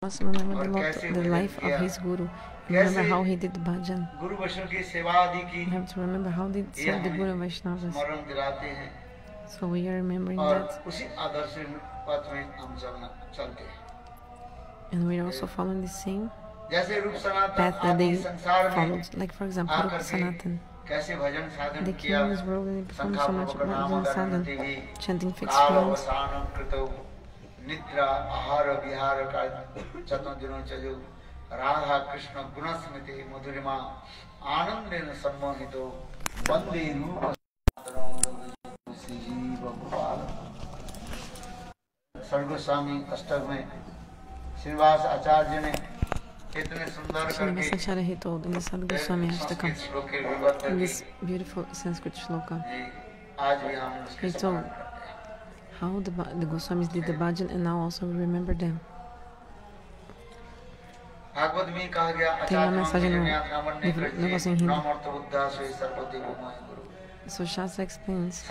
must remember the life of his guru. Remember how he did bhajan. We have to remember how they served the Guru Vaishnavas. So we are remembering that. And we are also following the same path that they followed. Like for example, Rupa Sanatan. They came in this world and they performed so much bhajan sadhan, chanting fixed rounds. निद्रा आहार विहार का चतुर दिनों चजु राधा कृष्ण गुणस्मृति मधुरिमा आनंदेन सम्मोहितो वंदे रूप जीव गोपाल। सर्वस्वामी अष्टक में श्रीनिवास आचार्य ने इतने सुंदर करके told in the Sargoswami Ashtaka, in this beautiful Sanskrit shloka, he told how the Goswamis did the bhajan, and now also we remember them. So Shastra explains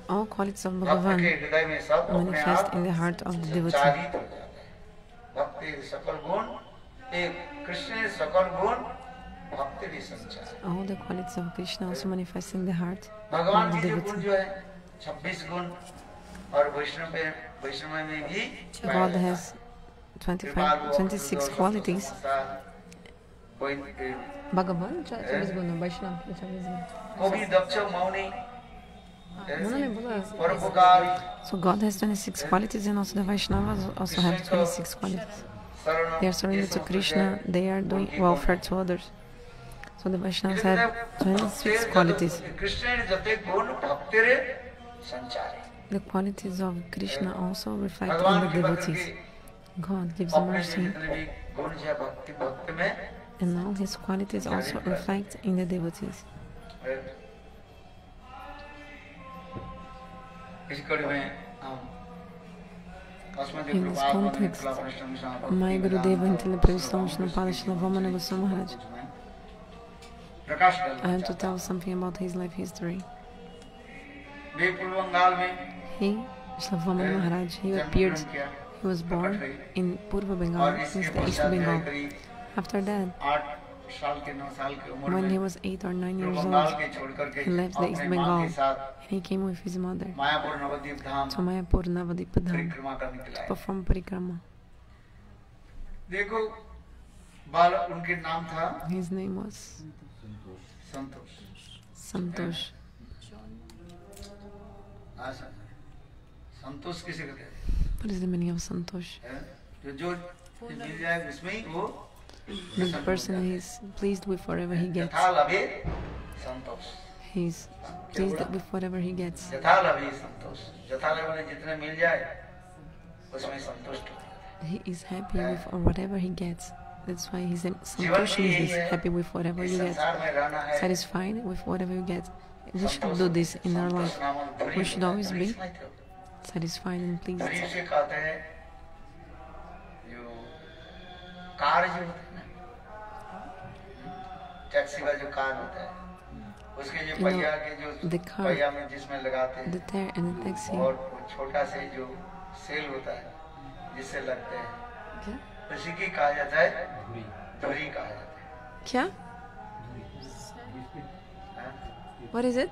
all qualities of Bhagavan manifest in the heart of the devotee. All the qualities of Krishna also manifest in the heart of the devotee. God has 26 qualities. Bhagavan, so God has 26 qualities, and also the Vaishnavas also have 26 qualities. They are surrendered to Krishna, they are doing welfare to others. So the Vaishnavas have 26 qualities. The qualities of Krishna also reflect in the devotees. God gives mercy, and all his qualities also reflect in the devotees. In this context, my Gurudeva Intele Pravistam Vishnupala Srila Vamana Goswami Maharaj, I have to tell something about his life history. He, Srila Vamana Maharaj, he appeared, he was born in Purva Bengal, means the East Bengal. After that, when he was 8 or 9 years old, he left the East Bengal and he came with his mother to Mayapur Navadip Dham to perform parikrama. His name was Santosh. What is the meaning of Santosh? The person is pleased with whatever he gets. He's pleased with whatever he gets. He is happy with whatever he gets. That's why he's Santosh means happy with whatever you get, satisfied with whatever you get. We should do this in our life. We should always be satisfied and pleased. You know, the car, the tire and the taxi. Kya? What is it?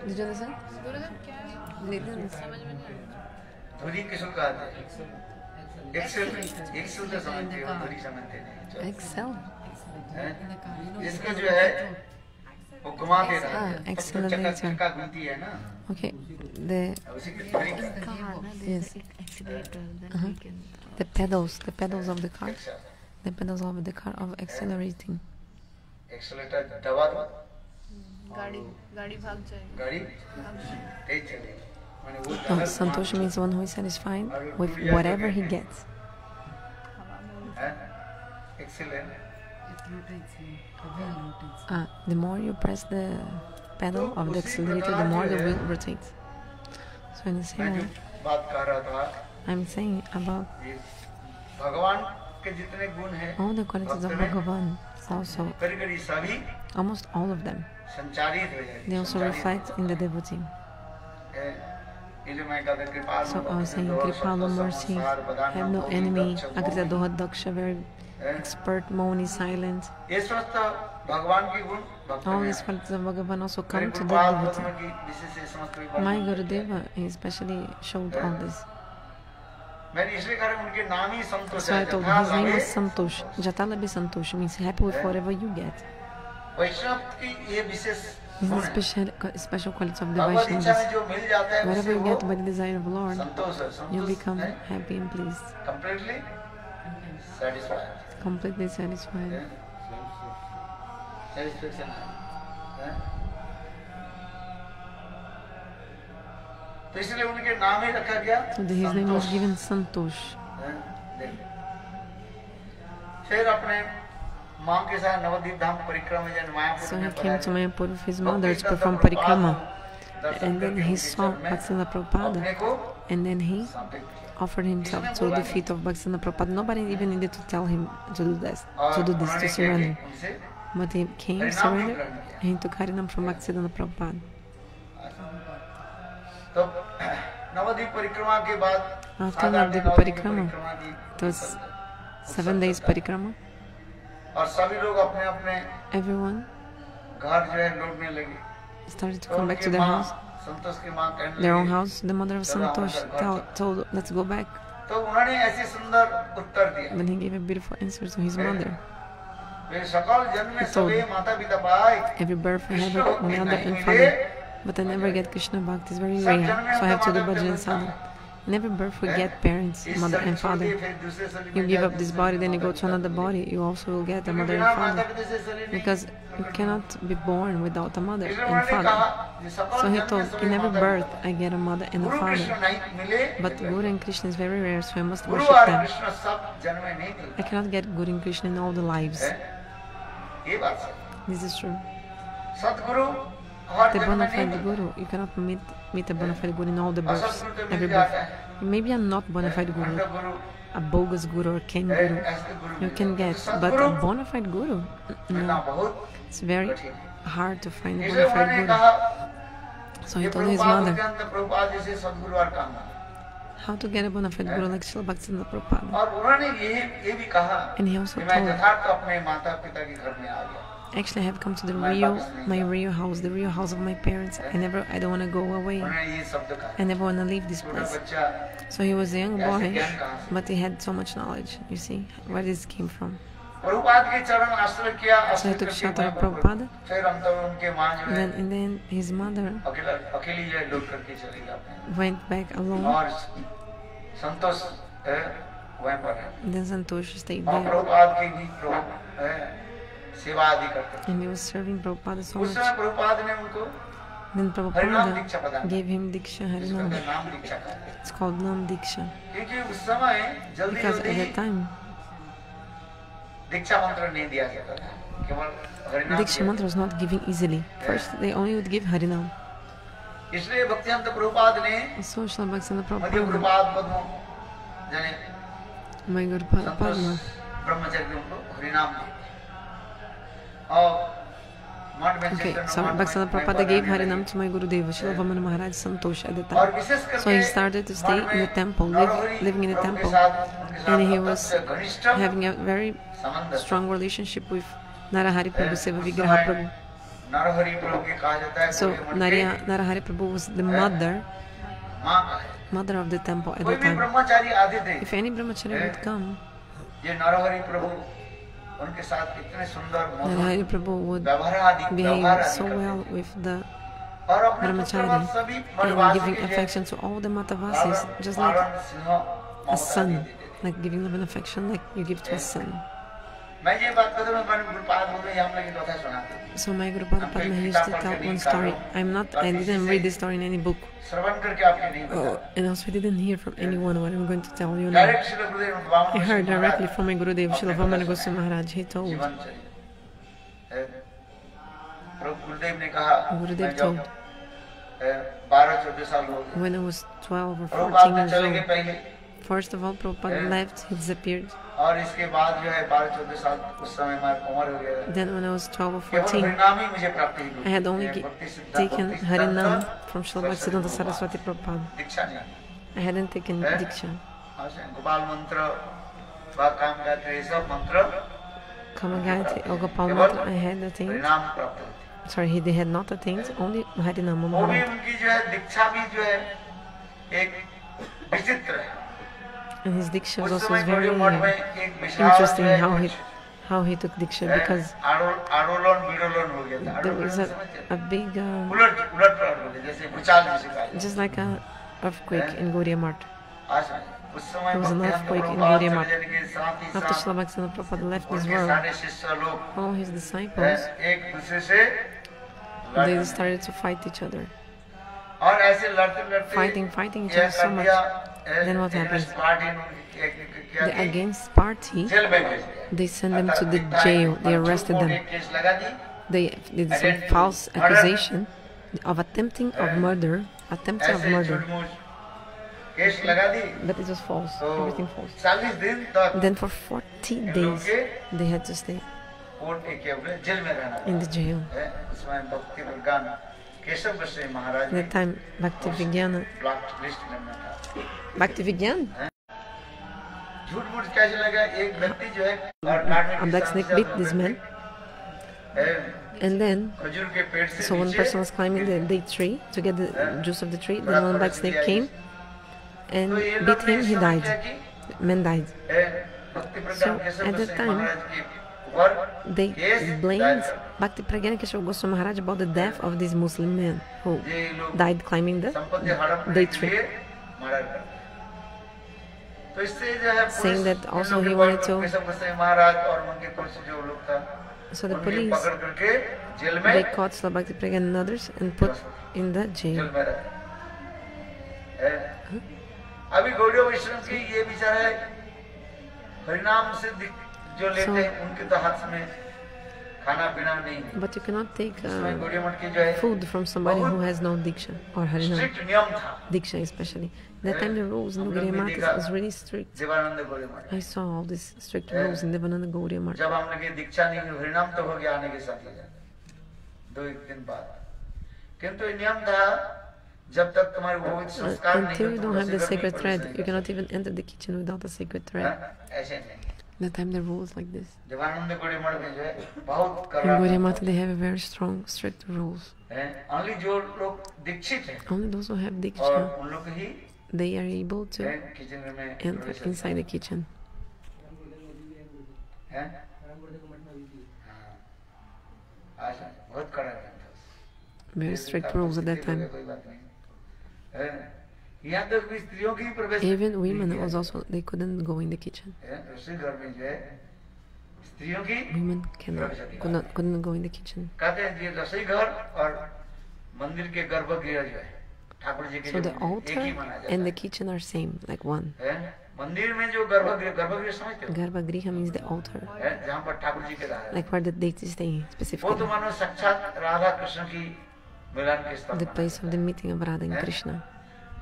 Did you understand? Excel. Accelerator. Okay, the yes. The pedals of the car. The pedals of the car of accelerating. Santosh means one who is satisfied with whatever he gets. The more you press the pedal of the accelerator, the more the wheel rotates. So in the same way, I'm saying about all the qualities of Bhagavan also, almost all of them, they also reflect in the devotee. So I was saying, Kripalu, mercy, have no enemy. Agrita Doha Daksha, very expert, Moni, silent. All these qualities of Bhagavan also come to the devotee. My Gurudeva, he especially showed all this. So I told him, his name is Santosh. Jatala be Santosh means happy with whatever you get. This is the special quality of the Vaishnavas. Whatever you get by the desire of the Lord, you become happy and pleased. Completely satisfied. So his name was given Santosh. So he came to Mayapur with his mother to perform parikrama. And then he saw Bhaktisiddhanta Prabhupada. And then he offered himself to the feet of Bhaktisiddhanta Prabhupada. Nobody even needed to tell him to do this, to surrender. But he came, surrendered, and he took Harinam from Bhaktisiddhanta Prabhupada. After Navadvipa Parikrama, it was 7 days Parikrama. Everyone started to come back to their house, their own house. The mother of Santosh told, let's go back. Then he gave a beautiful answer to his mother. He told, every birth I have a mother and father, but I never get Krishna Bhakti. It's very rare, so I have to do bhajan sadhana. In every birth we get parents, mother and father. You give up this body, then you go to another body, you also will get a mother and father. Because you cannot be born without a mother and father. So he told, in every birth I get a mother and a father. But Guru and Krishna is very rare, so I must worship them. I cannot get Guru and Krishna in all the lives. This is true. The bona fide Guru, you cannot meet a bona fide Guru in all the births, every birth. Maybe I'm not bona fide Guru, a bogus Guru or Ken Guru, you can get, but a bona fide Guru, no. It's very hard to find a bona fide Guru. So he told his mother how to get a bona fide Guru like Srila Bhaktisiddhanta Prabhupada. And he also told, actually I have come to my real house, the real house of my parents. I don't want to go away. I never want to leave this place. So he was a young boy, but he had so much knowledge. You see where this came from. So he took shelter of Prabhupada, and then his mother went back alone. And then Santosh stayed there. And he was serving Prabhupada so much. Then Prabhupada gave him Diksha Harinam. It's called Nam Diksha. Because at that time, Diksha mantra was not given easily. First, they only would give Harinam. So Srila Bhaktisiddhanta Prabhupada, my Guru Padma, okay, so Bhaktisiddhanta Prabhupada gave Harinam to my Gurudeva, Srila Vamana Maharaj Santosh at the time. So he started to stay in the temple, living in the temple, and he was having a very strong relationship with Narahari Prabhu, Seva Vigraha Prabhu. So Narahari Prabhu was the mother of the temple at the time. If any brahmachari would come, Narahari Prabhu would behave so well with the brahmachari and giving affection to all the Matavasis, just like a son, like giving them an affection like you give to a son. So my Guru Padma used to tell one story. I didn't read this story in any book. And also I didn't hear from anyone what I'm going to tell you now. I heard directly from my Gurudev, Srila Vamana Goswami Maharaj. He told, Gurudev told, when I was 12 or 14 years old, First of all, Prabhupada left, he disappeared. और इसके बाद जो है 12-14 साल उस समय हमारी उम्र हो गया। Then when I was 12 or केवल 14, हरिनाम ही मुझे प्राप्ति हुई। I had only taken Harinam from Srila Bhaktisiddhanta Saraswati Prabhupada. दीक्षा नहीं। I hadn't taken Diksha. Gopal मंत्र, काम गायत्री ये सब मंत्र Kama Gayatri or Gopal Mantra, I had attained. हरिनाम प्राप्त होती। Sorry, they had not attained, only Harinam वो भी Mahamantra. उनकी जो है दीक्षा भी जो है एक विचित्र है। And his Diksha was उस also समय very गौड़ी मठ में एक विशाल interesting जो है how he took Diksha, because आरोलन विरोलन हो गया था। there was a big, उलट उलट हो गया, जैसे भूचाल जिसे कहा जाता है। just like a earthquake in Gaudiya Math. उस समय There was an भक्ति earthquake in प्रभुपाद Gaudiya चले Math. जाने के साथ ही After साथ Srila Bhaktisiddhanta Prabhupada left this उनके world, सारे शिष्य लोग all his disciples, एक दूसरे से they लड़ने started to fight each other. और ऐसे लड़ते लड़ते Fighting each other so much. Then what happened? The against party, jail में भेज दिया। they sent them to the jail, they arrested them. Case लगा दी। They did some false accusation of attempting of murder, attempting of ऐसे murder, झूठ-मूठ case लगा दी। but it was false, everything false. 40 दिन तक Then for 40 days, they had to stay court के ऊपर jail में रहना in the jail. है। उसमें भक्ति विज्ञान केशव गोस्वामी महाराज At ने that time, Bhakti Vigyana, block list में था। Bhakti Vigyan, झूठ मूठ कैसे लगा? एक व्यक्ति जो है और काटने a के black साथ snake साथ bit this man, है, and then खजूर के पेड़ से so one नीचे person was climbing the date tree to get the juice of the tree. Then one black snake came and तो ये bit लोग ने him. He समझ died. लिया कि Man died. भक्ति So Pragyan Keshav at that Goswami time, महाराज के ऊपर they केस blamed दायर कर Bhakti Pragyana Keshava Goswami Maharaj about the death of this Muslim man who ये लोग died climbing the संपत्ति हड़पने date के tree. लिए मर्डर कर दिया। तो इससे जो है Saying that police also in he लोगों wanted के to- केशव गोस्वामी महाराज और उनके पुलिस जो लोग था So the उन्हें police, पकड़ करके जेल they में caught Srila Bhakti Pragyana and others and put in the jail jail. में रखे। अभी गौड़िया वैष्णव की ये विचार है हरिनाम से जो लेते हैं उनके तो हाथ में खाना पीना नहीं है। But you cannot take इसमें गौड़िया मठ की जो है food from somebody who has no Diksha or Harinam. Strict नियम था। Diksha especially. That time the rules in Gaudiya Math was really strict. Devanand Gaudiya मठ I saw all these strict rules in Devananda Gaudiya Math. जब हमने की दीक्षा नहीं हुई हरिनाम तो हो गया आने के साथ ही 2-1 दिन बाद, किंतु ये नियम था जब तक तुम्हारे भौतिक संस्कार नहीं Until you हो, don't have the तुम sacred रसोई घर में thread, प्रवेश you cannot even enter the kitchen without a sacred नहीं thread. कर- ऐसे नहीं। That time the rules like this. Devanand Gaudiya मठ में जो है बहुत In कड़ा Gaudiya Math they have a very strong, strict rules. है। ओनली जो लोग दीक्षित हैं Only those who have और Diksha, उन लोग ही they are able to kitchen में enter प्रवेश inside the kitchen. हैं। हाँ। ऐसा बहुत कड़ा नियम था। Very strict rules at that time. कोई बात नहीं है। यहाँ तक भी स्त्रियों की प्रवेश Even नहीं women किया was also, they couldn't go in the kitchen. है। रसोई घर में जो है स्त्रियों की Women couldn't go in the kitchen. कहते हैं ये रसोई घर और मंदिर के गर्भगृह जो है ठाकुर जी के So जो the एक ही altar माना जाता and the kitchen are same, like one. है। मंदिर में जो गर्भगृह समझते हो Garbhagriha means the altar, है, जहाँ पर ठाकुर जी के रहा है like where the deity is staying वो तो specifically. मानो साक्षात राधा कृष्ण की मिलन के स्थल The माना place of the meeting of Radha and Yeah. Krishna.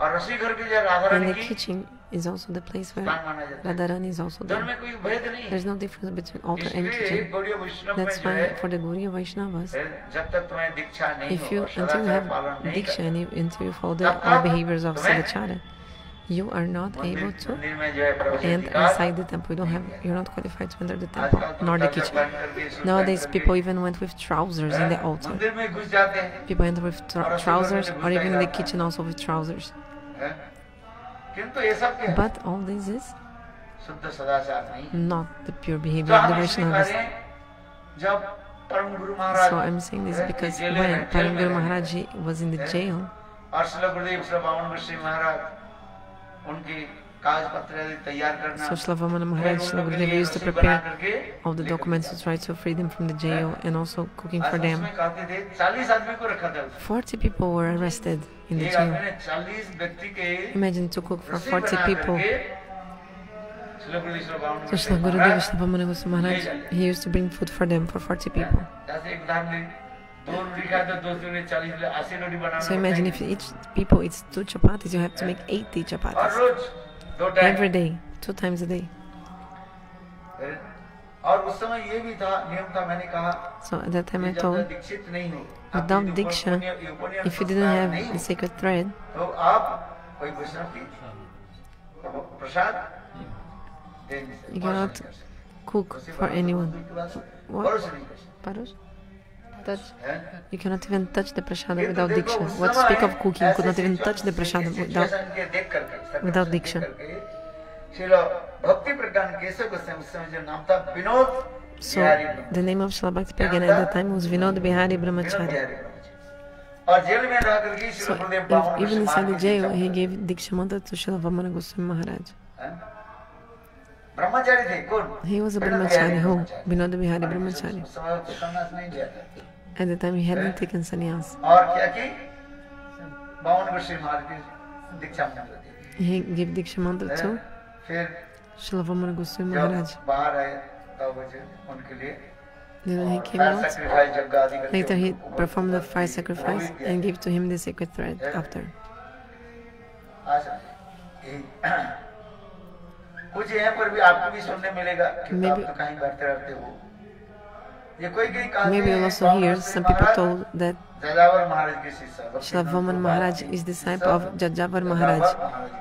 और रसोई घर की जो राधा And रानी the की kitchen is also the place where स्थान माना जाता है। Radharani is also दोनों there. में कोई भेद नहीं है। There's no difference between altar and इसलिए kitchen. गौड़ीय वैष्णव में That's जो why है for the Gaudiya Vaishnavas, जब तक तुम्हें दीक्षा नहीं if हो you और until you सदाचार have पालन नहीं Diksha करते, and until you follow the all behaviors of Sadachara, you are not able to मंदिर में जो है प्रवेश enter अधिकार inside the temple. You don't have, you're not qualified to enter the आजकल temple, तो nor the तर्क kitchen. बंद करके सूट Nowadays, पहन people करके, even went with trousers in the altar. मंदिर में घुस जाते हैं People enter with trousers, or even in the kitchen also with trousers. हैं? किंतु ये सब क्या है? But all this is शुद्ध सदाचार नहीं। not the pure जो behavior of the हम इसलिए Vaishnavas. करें, जब परम Guru Maharaj So I'm saying this हैं, because जेल में when हैं, जेल Param में Guru हैं, Maharaj Ji was in the jail, और श्रील गुरुदेव श्री बामन गोस्वामी महाराज उनकी कागज पत्र आदि तैयार करना, so Shlavamana फिर Maharaj, उन Shri लोगों के Gurudeva लिए used to रसोई बना prepare करके all the लेकर documents to जाते। try to free them from the jail and also cooking for आज them. उसमें कहते थे 40 आदमी को रखा था उसमें। 40 people were arrested in the एक आदमी jail. ने 40 व्यक्ति के Imagine to cook for रसोई 40 बना people. करके श्रील गुरुदेव श्री बामन So Shri Goswami Gurudeva Maharaj Shlavamana Goswami Maharaj, he used to bring food for them for 40 people. जैसे एक उदाहरण दें, 2 रोटी खाए तो 2 ने 40 80 रोटी बनाना So imagine if each people eats 2 chapatis, you have to make 80 और chapatis. Rose every day, 2 times a day. So at that time I told, without Diksha, if you didn't have the sacred thread, you cannot cook for anyone. What? Parus? Touch? You cannot even touch the prasada without Diksha. What to speak of cooking? You could not even touch the prasada without Diksha. So the name of Srila Bhakti Pragyan at that time was Vinod Bihari Brahmachari. So even inside the jail, he gave Diksha mantra to Srila Vamana Goswami Maharaj. He was a brahmachari. Who? Vinod Bihari Brahmachari. At the time he hadn't taken sannyas. He gave Diksha mantra to Srila Vamana Goswami Maharaj. Then when he came out, later he performed the fire sacrifice and gave to him the sacred thread after. Maybe you'll also hear some people told that Srila Vaman Maharaj is disciple of Jajavar Maharaj,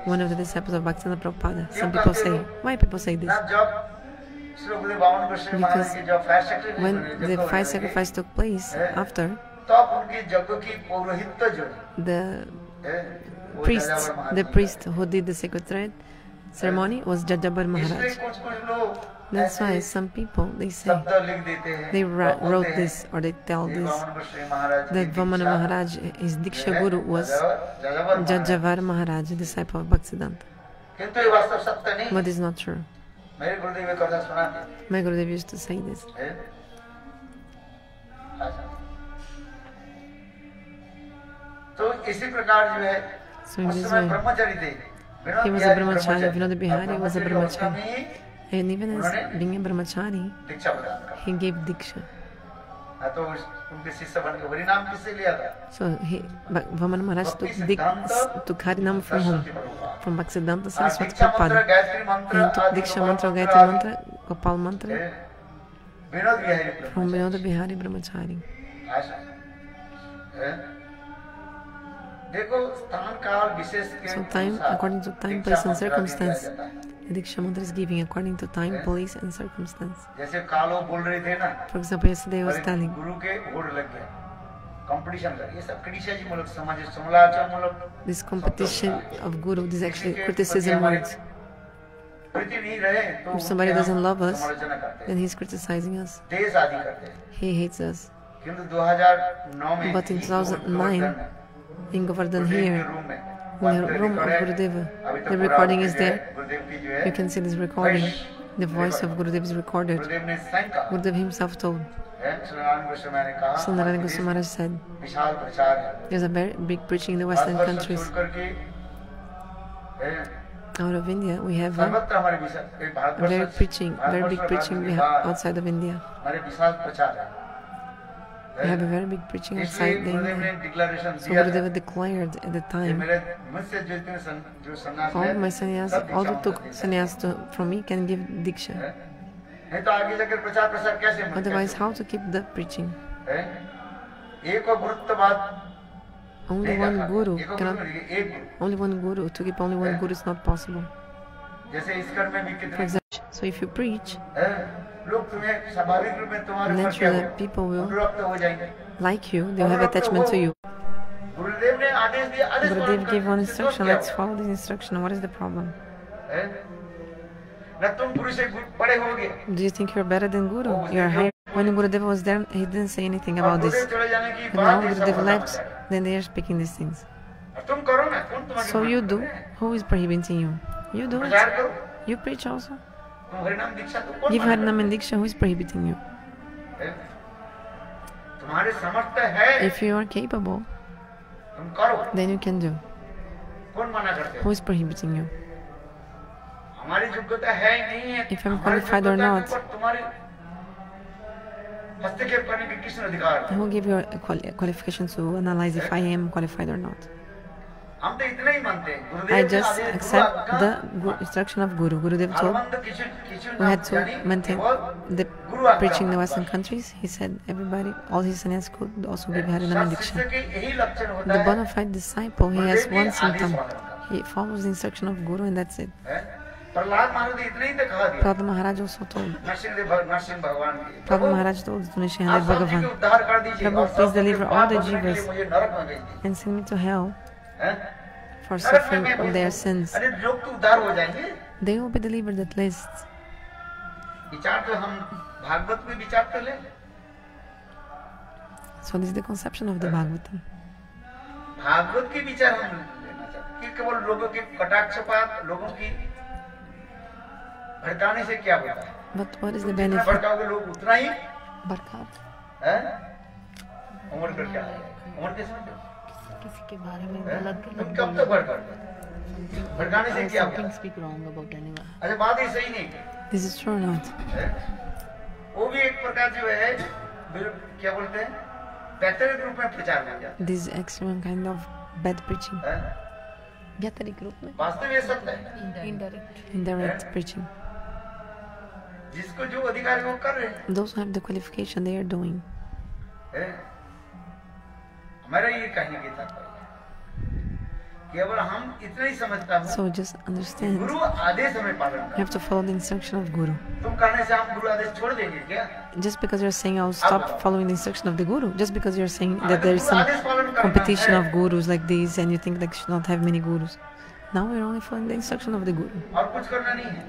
one of the disciples of Bhaktivinoda Prabhupada. Some people say, why people say this? Because when the fire sacrifice took place after, the priest who did the sacred thread ceremony was Jajabar Maharaj. That's why some people, they say, they wrote this or they tell this, that Vamana Maharaj, his Diksha Guru was Jajavar Maharaj, a disciple of Bhaktisiddhanta. But it's not true. My Gurudev used to say this. So in this way, he was a brahmachari, Vinod Bihari was a brahmachari. And even as being a brahmachari, he gave Diksha. So Vamana Maharaj took Harinam from whom? From Bhaktisiddhanta Saraswati Prabhupada. And he took Diksha mantra, Gayatri mantra, Gopal mantra from Vinod Bihari Brahmachari. So time, according to time, place and circumstance, the Diksha mantra is giving according to time, place and circumstance. For example, yesterday I was telling, this competition of Guru, this is actually criticism words. If somebody doesn't love us, then he's criticizing us. He hates us. But in 2009, in Govardhan here, in the room of Gurudeva, the recording is there. You can see this recording. The voice of Gurudev is recorded. Gurudev himself told. So Narayana Goswami Maharaj said, there's a very big preaching in the Western countries. Out of India, we have a very big preaching we have outside of India. We have a very big preaching outside the India. So Gurudeva declared at the time, all my sannyas, all who took sannyas from me can give Diksha. Otherwise, how to keep the preaching? Only one Guru cannot, only one Guru, to keep only one Guru is not possible. For example, so if you preach, naturally people will like you, they will have attachment to you. Gurudev gave one instruction, let's follow this instruction. What is the problem? Do you think you're better than Guru? You are higher. When Gurudev was there, he didn't say anything about this. And now Gurudev left, then they are speaking these things. So you do. Who is prohibiting you? You do it. You preach also. Give Harinam and Diksha. Who is prohibiting you? If you are capable, then you can do. Who is prohibiting you? If I'm qualified or not, who gave you a qualification to analyze if I am qualified or not? हम तो इतना ही मानते हैं I गुरुदेव ने just Adesh accept the instruction of Guru. Gurudev told भालवंत Kishu we had to यानी maintain केवल the गुरु आज्ञा preaching in the मानता Western है। countries. He said everybody, all his sannyas could also give Harinam सत शिष्य Diksha. के यही लक्षण होता The है bona fide disciple, he has गुरुदेव के one आदेश symptom. पालन करना। He follows the instruction of Guru and that's it. है? प्रहलाद महाराज ने इतना ही तो कहा दिया Prahlad Maharaj also told. Narasimha भगवान की Prahlad Maharaj told आप Nrsimha सब जी के Bhagavan उद्धार कर दीजिए Prabhu, और please सब जी के deliver all पाप the धोने के लिए jivas मुझे नरक में भेज दीजिए। and send me to hell हैं? for नरक में suffering मैं of भेज their दूं। sins. अरे लोग तो उद्धार हो जाएंगे। They will be delivered at least. विचार तो हम भागवत में विचार तो ले So this is the conception of the Bhagavatam. Bhagavat के विचार हम लेना चाहते कि केवल लोगों के कटाक्षपात लोगों की भड़काने से क्या होता है But what is the जितना benefit? भड़काओगे लोग उतना ही Barkat. हैं? उम्र कर क्या है उम्र कैसे होता है? किसी के बारे में गलत तुम कब तक भड़काने से क्या होगा something speak wrong about anyone. अच्छा बात ही सही नहीं This is true or not? है? वो भी एक प्रकार जो है क्या बोलते हैं वैतरिक रूप में प्रचार बन जाता This is extreme kind of bad preaching. है Vyatarik रूप में वास्तव ये सत्य है Indirect. indirect preaching. जिसको जो अधिकार है वो कर रहे हैं Those who have the qualification, they are doing. है? हमारा ये कहने की तात्पर्य केवल हम इतना ही समझता हूँ So just understand, गुरु आदेश हमें पालन you कर have to follow the instruction of Guru. तुम कहने से हम गुरु आदेश छोड़ देंगे क्या Just because you're saying I'll stop following the instruction of the Guru, just because you're saying that there is some competition of gurus like this and you think like you should not have many gurus. Now we're only following the instruction of the Guru. और कुछ करना नहीं है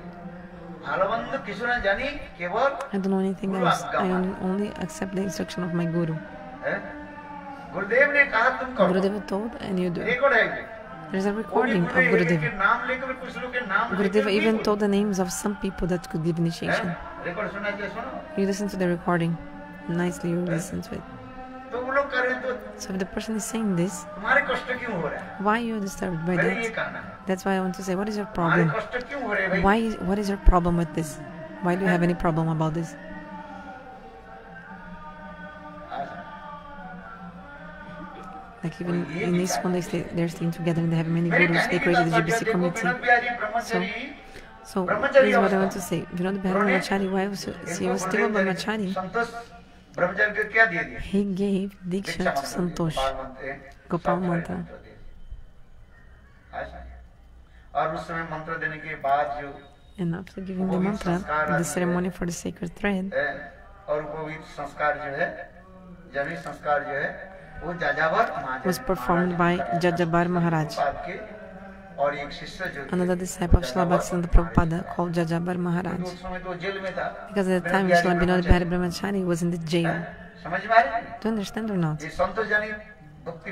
भालवंत किशोर ने जानी केवल I don't know anything else. I only accept the instruction of my Guru. है? गुरुदेव ने कहा तुम करो Gurudeva told and you do. Record है ये। There's a वो भी recording of गुरुदेव के Gurudeva. नाम लेकर कुछ लोग के नाम लेकर Gurudeva भी even बोले। told the names of some people that could give initiation. हैं? रिकॉर्ड सुना क्या सुनो You listen to the recording. Nicely you listen to it. तो वो लोग कर रहे हैं तो So if the person is saying this, तुम्हारे कष्ट क्यों हो रहा है why are you disturbed by मेरे ये that? कहना है That's why I want to say, what is your तुम्हारे problem? कष्ट क्यों हो रहे हैं भाई What is your problem with this? Why do you have any problem about this? Like even in ISKCON they're staying together and they have many मेरे gurus. कहने They की created the तात्पर्य GBC देखो community. Vinod Bihari Brahmachari So this is what I want to say. Vinod Bihari Brahmachari, why was he was still a Brahmachari? संतोष ब्रह्मचारी को क्या दे दिया He gave Diksha to Santosh, Gopal mantra. और उस समय मंत्र देने के बाद जो And after giving the mantra, the ceremony for the sacred thread, है और वो भी संस्कार जो है जनी संस्कार जो है वो जाजावर महाराज was performed by Jajabar Maharaj, के और एक शिष्य जो थे, another disciple of Srila Bhaktivedanta Prabhupada called Jajabar Maharaj. उस समय तो जेल में था Because at the time Srila Vinod Bihari Brahmachari was in the jail. समझ में आ रही है? Do you understand or not? ये संतोष जानी भक्ति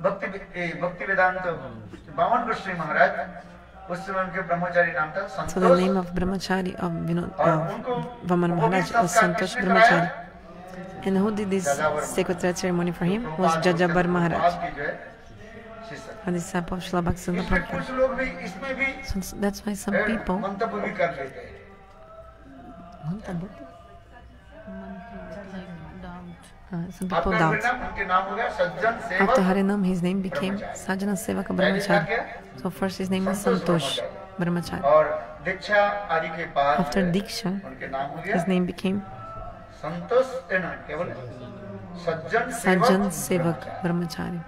भक्ति वेदांत बावन गोस्वामी महाराज उस समय उनके ब्रह्मचारी नाम था So the Santosh name of Brahmachari of Vinod और उनको Vaman Maharaj was Santosh Brahmachari. And who did this sacred thread ceremony for him was Jajabar Maharaj, की जो है शिष्य a disciple of Srila Bhaktivedanta इसमें Prabhupada. कुछ लोग भी इसमें भी So that's why some people मंतव्य भी कर लेते हैं some people आपका doubt. नाम उनके नाम हो गया सज्जन After सेवक Harinam, his name became Sajjana Sevaka Brahmachari. So first his name was Santosh Brahmachari. और दीक्षा आदि के बाद After Diksha, उनके नाम हो गया his name became संतोष ना केवल सज्जन Sajjan Sevak Brahmachari.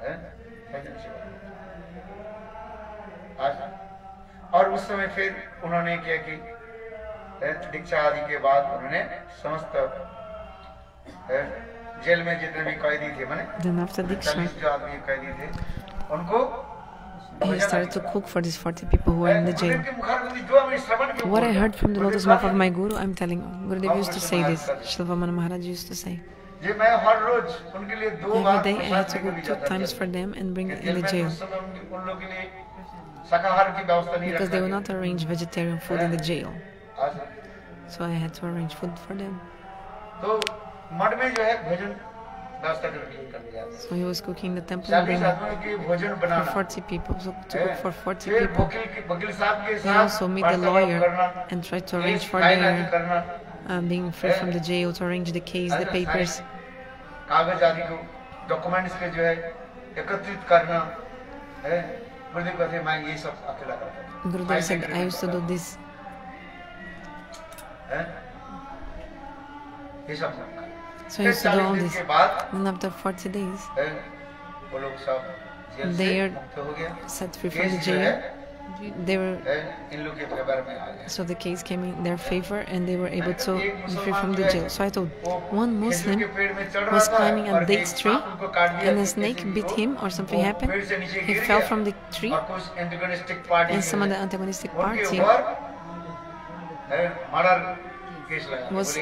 हैं? सज्जन सेवक। और उस समय फिर उन्होंने क्या कि दीक्षा आदि के बाद उन्होंने समस्त जेल में जितने भी कैदी थे माने Then after Diksha, 40 जो आदमी कैदी थे उनको he started to cook for these 40 people who were in the jail. गुरुदेव के मुखारविंद जो हमें श्रवण के What I heard from the lotus mouth of my guru, I'm telling you. Gurudev used to say this. Shilvamana Maharaj used to say. ये मैं हर रोज उनके लिए दो Every bar day I had to Prasad go लेकर 2 जाता times था। for them and bring it jail in the में jail. उस समय उन लोगों के लिए शाकाहार की व्यवस्था नहीं Because रखा they would गया। not arrange vegetarian food in the jail. आज So I had to arrange food for them. तो मठ में जो है भोजन व्यवस्था कर दिया So he was cooking the temple and 40 bringing आदमियों के भोजन for banana 40 people. So to cook for 40 फिर people. वकील साहब के They साथ also meet the वार्तालाप lawyer करना, and try to arrange case for file आदि their करना, being free from the jail, to arrange the case, the papers. कागज आदि को डॉक्यूमेंट्स के जो है एकत्रित करना है। गुरुदेव कहते मैं ये सब अकेला करता था। Gurudev said, I used to do this. ये सब So I used to do all 40 दिन this. के बाद Then after 40 days, वो लोग सब जेल They से are मुक्त हो गया। set free from the case जो है jail. They were इन लोग के फेवर में आ गया। So the case came in their favor and they were able to be free from the jail. So I thought, one Muslim was climbing a dates tree and a snake bit him or something happened. He fell from the tree and some of the antagonistic party was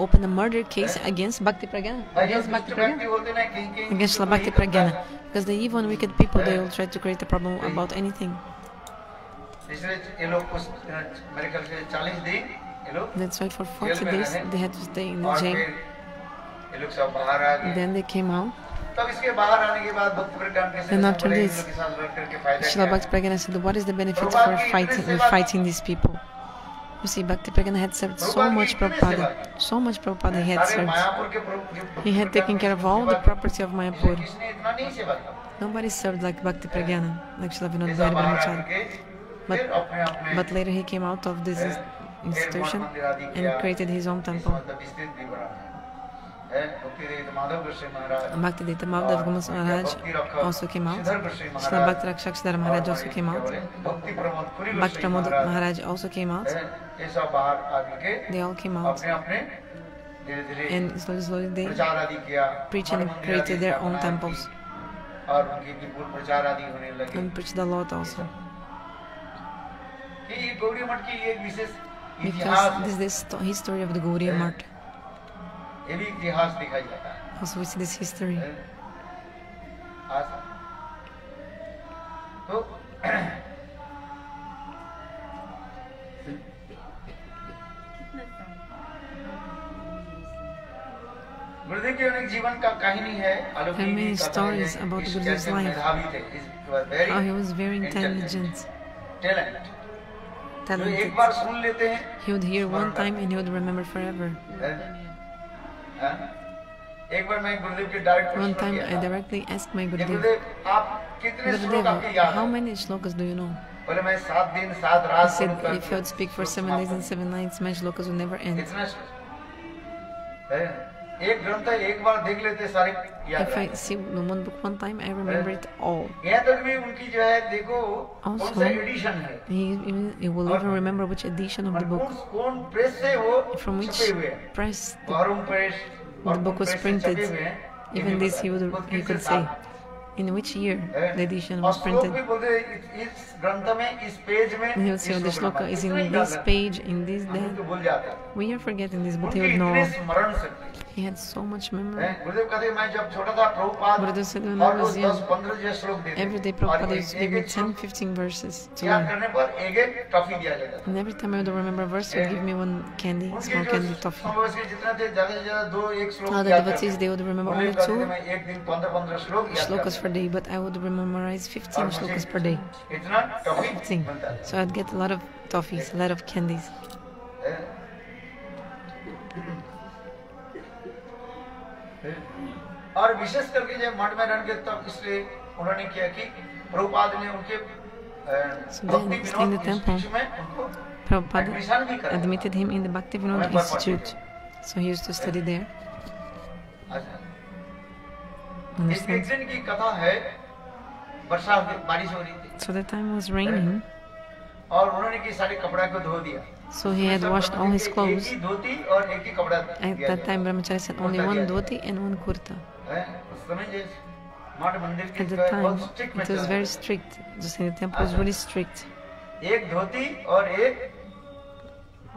opened a murder case against Bhakti Pragyana. Against Bhakti Pragyana? Against Srila Bhakti Pragyana. Because the evil and wicked people, they will try to create a problem about anything. That's why for 40 days they had to stay in the jail. Then they came out. And after this, Srila Bhakti Pragyana said, what is the benefit for fighting these people? You see, Bhakti Pragyana had served so much Prabhupada he had served. He had taken care of all the property of Mayapur. Nobody served like Bhakti Pragyana, like Srila Vinod Bihari Brahmachari. But later he came out of this institution and created his own temple. Bhakti Dita Madhav Goswami Maharaj also came out. Srila Bhakti Rakshakshidhara Maharaj also came out. Bhakti Pramod Maharaj also came out. They all came out. And slowly they preached and created their own temples. And preached the Lord also. Because this is the history of the Gaudiya Math. ये भी इतिहास दिखाई जाता है। Also we see this history. तो गुरुदेव के अनेक जीवन का कहानी है। There are many stories about Gurudev's life. How he was very intelligent, talented. एक बार सुन लेते हैं। He would hear one time and he would remember forever. एक बार मैं गुरुदेव के direct One time I directly asked my Gurudev, गुरुदेव आप कितने श्लोक आपके Gurudev, याद how हैं? many shlokas do you know? बोले मैं 7 दिन 7 He रात said, पढ़ूंगा। if I would speak for 7 days and 7 nights, my shlokas would never end. इतना है? एक ग्रंथ एक बार देख लेते सारे याद If I see the one book one time, I remember it all. यहाँ तक भी उनकी जो है देखो कौन Also, सा एडिशन है, He will even remember which edition of the book, कौन प्रेस से वो from which छपे हुए हैं। press बारूम press the book was printed. Even this he could say. In which year the edition was printed. भी बोलते हैं, इस ग्रंथ में इस पेज में And he would say, oh, the shloka is in this page, in this, हम that. तो भूल जाते हैं। We are forgetting this, but he उनकी would know. इतनी स्मरण शक्ति He had so much memory. है। गुरुदेव कहते हैं, मैं जब छोटा था Prabhupada Gurudev said when I और was young, 10-15 जो श्लोक देते every day और Prabhupada used to give me एक-एक 10-15 verses to याद learn. करने पर एक टॉफी दिया जाता था। And every time I would remember a verse, he would give me one candy, उनके small जो candy toffee. समवयस्क जितना थे ज्यादा से ज्यादा 2-1 श्लोक Other याद devotees, करते they would remember थे। only कहते थे, 2 मैं एक दिन 15-15 श्लोक याद shlokas करता per day, but I would memorize 15 shlokas per day. था। इतना टॉफी 15. बनता था। So I'd get a lot of toffees, a lot of candies. और विशेष करके जब मठ में रहने के तब इसलिए उन्होंने किया कि प्रभुपाद ने उनके So भक्ति then, in the Vinod temple, institute में उनको Prabhupada एडमिशन भी कराया। admitted him in the Bhaktivinoda Institute. So he used to study there. अच्छा। एक Understand? दिन की कथा है, वर्षा बारिश हो रही थी So the time was raining, और उन्होंने की सारे कपड़ा को धो दिया। so he had washed all his clothes. एक ही धोती और एक ही कपड़ा At दिया that time, Brahmachari said only one dhoti and one kurta. है। उस समय जो मठ मंदिर की At the जो है, time, बहुत strict it में was चला। very strict. Just in the temple was really strict. एक धोती और एक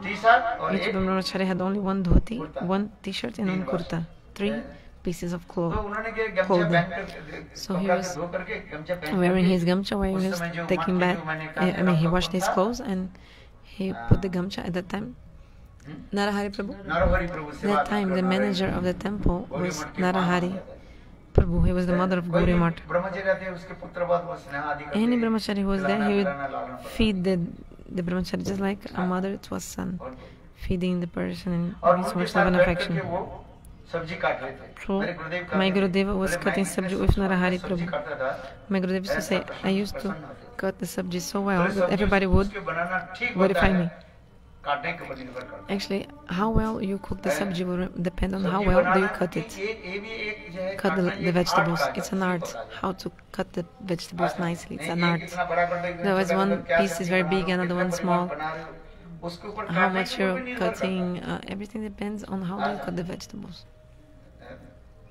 टी शर्ट और Each एक Brahmachari had only one dhoti, one t-shirt and one kurta. 3 pieces of तो cloth. उन्होंने के गमछा clothing. पहन कर So he कपड़ा was धो करके गमछा पहन Wearing करके his gamcha while he was taking bath. I mean, he washed his clothes and he put the gamcha at that time. Narahari Prabhu. Narhari प्रभु सेवा That time, the manager of the temple was Narahari Prabhu. He was the mother of Gauri Math. ब्रह्मचर्य रहते हैं, उसके पुत्र बाद वो स्नेह आदि करते Any हैं। brahmachari who was there, he खिलाना, would लालना पड़ता feed the brahmachari just like a mother to a son, है। feeding the person and और giving so उनके much love साथ and बैठ affection. करके वो सब्जी काट रहे थे So मेरे गुरुदेव का my Gurudeva was बोले, cutting मैं sabji इतने with सुंदर Narahari सब्जी Prabhu. काटता था, My Gurudeva used to say, I used to cut the sabji so well बोले, that सब्जी everybody would उसके बनाना ठीक होता glorify है, me. काटने के ऊपर निर्भर करता है। Actually, how well you cook the sabji will depend on how सब्जी well do you banana cut it. ये भी एक जो है, Cut काटना the ये vegetables. आर्ट का It's an है, art. सीख होता है। How to cut the vegetables nicely. It's an नहीं, art. एक इतना बड़ा कर देंगे, Otherwise, छोटा one कर दो, क्या piece is सब्जी very बना big, रहे हो, another कितना one परिमाण small. बना रहे हो, उसके ऊपर How काटने much के ऊपर you're भी निर्भर करता है। cutting, everything depends on how do you cut the vegetables.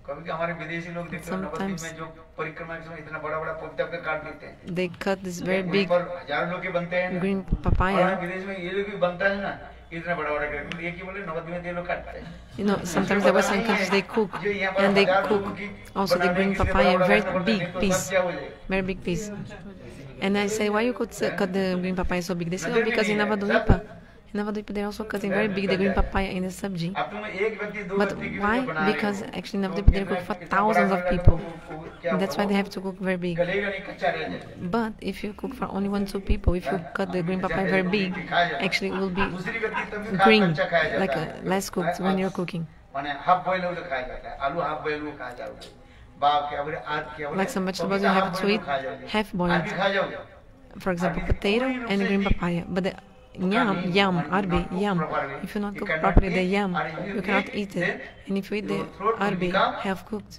कभी हमारे विदेशी लोग देखते हैं नवद्वीप Sometimes में जो परिक्रमा के समय इतना बड़ा बड़ा पपीता पे काट लेते हैं, they cut this very वहीं big पर हजारों लोग के बनते हैं ना। green और papaya. विदेश में ये लोग भी बनता है ना, इतना बड़ा बड़ा करके, एक ही बोले नवद्वीप में ये लोग काटते हैं। You know, sometimes the Western countries they cook जो यहाँ पर and they हजार cook लोगों की also the बनाने green के लिए papaya, बड़ा बड़ा very करना पड़ता है, big नहीं तो piece, सब क्या हो जाएगा। very big piece. And I say, why you cut the green papaya so big? They say, oh, because in Navadvipa they're also cutting very big the green papaya in the sabji. अब तुम एक व्यक्ति दो But व्यक्ति की why? Video बना रहे Because हो, actually in Navadvipa they cook for thousands of people. And that's why they have to cook very big. गलेगा नहीं, कच्चा रह जाएगा। But if you cook for only 1-2 people, if you cut the green papaya very big, actually it will be दूसरी व्यक्ति तब भी green, कच्चा खाया जाता like है। less cooked when you're cooking. माने हाफ बॉयल हो तो खाया जाता है, आलू हाफ बॉयल हो खाया जाता है, बाप के अगर आज के Like some vegetables you have to eat half boiled. भी खा जाओगे। For example, potato and green papaya. But the yam, arbi, yam, if you not cook properly the yam, you cannot eat it. And if you eat the arbi half cooked,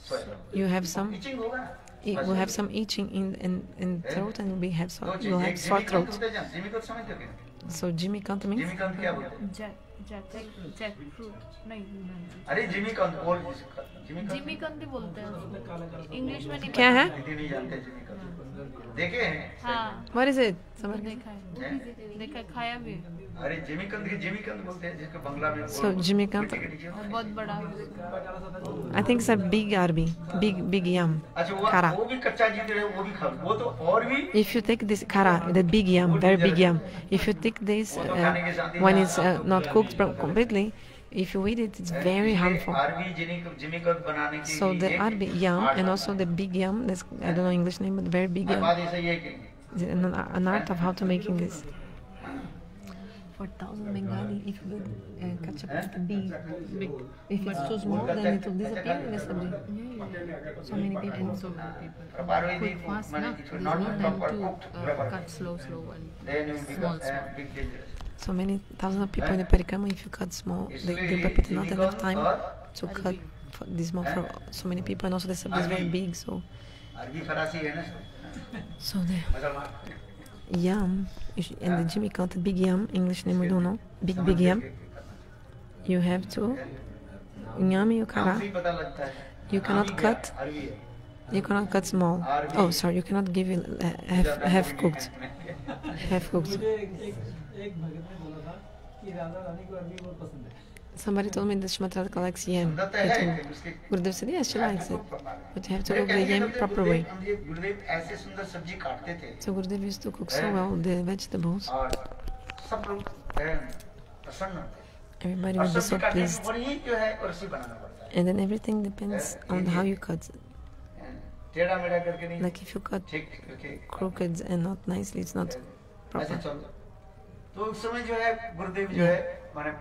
you have some, teaching होगा ना। it will have some itching in throat and you'll have sore throat. Jimmy को समझते हो क्या? So Jimmy can't mean Jimmy कंद क्या बोलते हैं? जैकफ्रूट नहीं अरे जिमी कंद बोल, जिमी कंद जिमी कंदी बोलते हैं उसको इंग्लिश में नहीं क्या है? दीदी नहीं जानते जिमी कंद, देखे हैं? हाँ What is it? Somebody? देखा है खाया भी है। अरे जिमी कंद की जिमी कंद बोलते हैं, जिसको बंगला में So Jimmy can't. के नीचे होता है। बहुत बड़ा I think it's a big arbi, big yam, अच्छा kara. वो भी कच्चा जीते रहे, वो भी खाओ, वो तो और भी If you take this kara, the big yam, very big yam, if you take this when it's not cooked completely, if you eat it, it's very harmful. आरवी जिमी कंद बनाने के So the लिए arbi yam and also the big yam, that's, I don't know English name, but very big yam. बात ऐसा ही है कि It's an art of how to making this. For 1,000 Bengali, if you catch a big, if it's too small, then it will disappear in the sabji. So many people. so many people प्रभावी cook fast मैंने ना it there's not no time proper to cooked cut slow and then you small become big dangerous. So many thousands of people in the parikrama, if you cut small, the Gurupapita not enough time to cut for this small for so many people, and also the sabji is very big, so अरबी फरासी है ना, so the मुसलमान yam and the Jimmy cut the big yam, English name we don't know, big yam. You have to yami नाम से yukara. ही पता लगता है You cannot cut. अरबी है You cannot cut small. Oh, sorry, you cannot give it half cooked. Half cooked. एक भगत ने बोला था कि राधा रानी को अरबी बहुत पसंद है। Somebody told me that Shmatra likes yam. सुंदर तो है कि उसके Gurudev said, yes, she likes it. But you have to मेरे cook the कहने yam का मतलब proper way. गुरुदेव ऐसे सुंदर सब्जी काटते थे So Gurudev used to cook so well the vegetables. और सब लोग प्रसन्न होते Everybody और would be सब्जी so काटने pleased. पर ही जो है रस्सी बनाना पड़ता है, And then everything depends on how you cut. टेढ़ा मेढ़ा करके नहीं, Like if you cut ठीक करके crooked and not nicely, it's not ऐसे proper. चल। तो उस समय जो है गुरुदेव जो है माने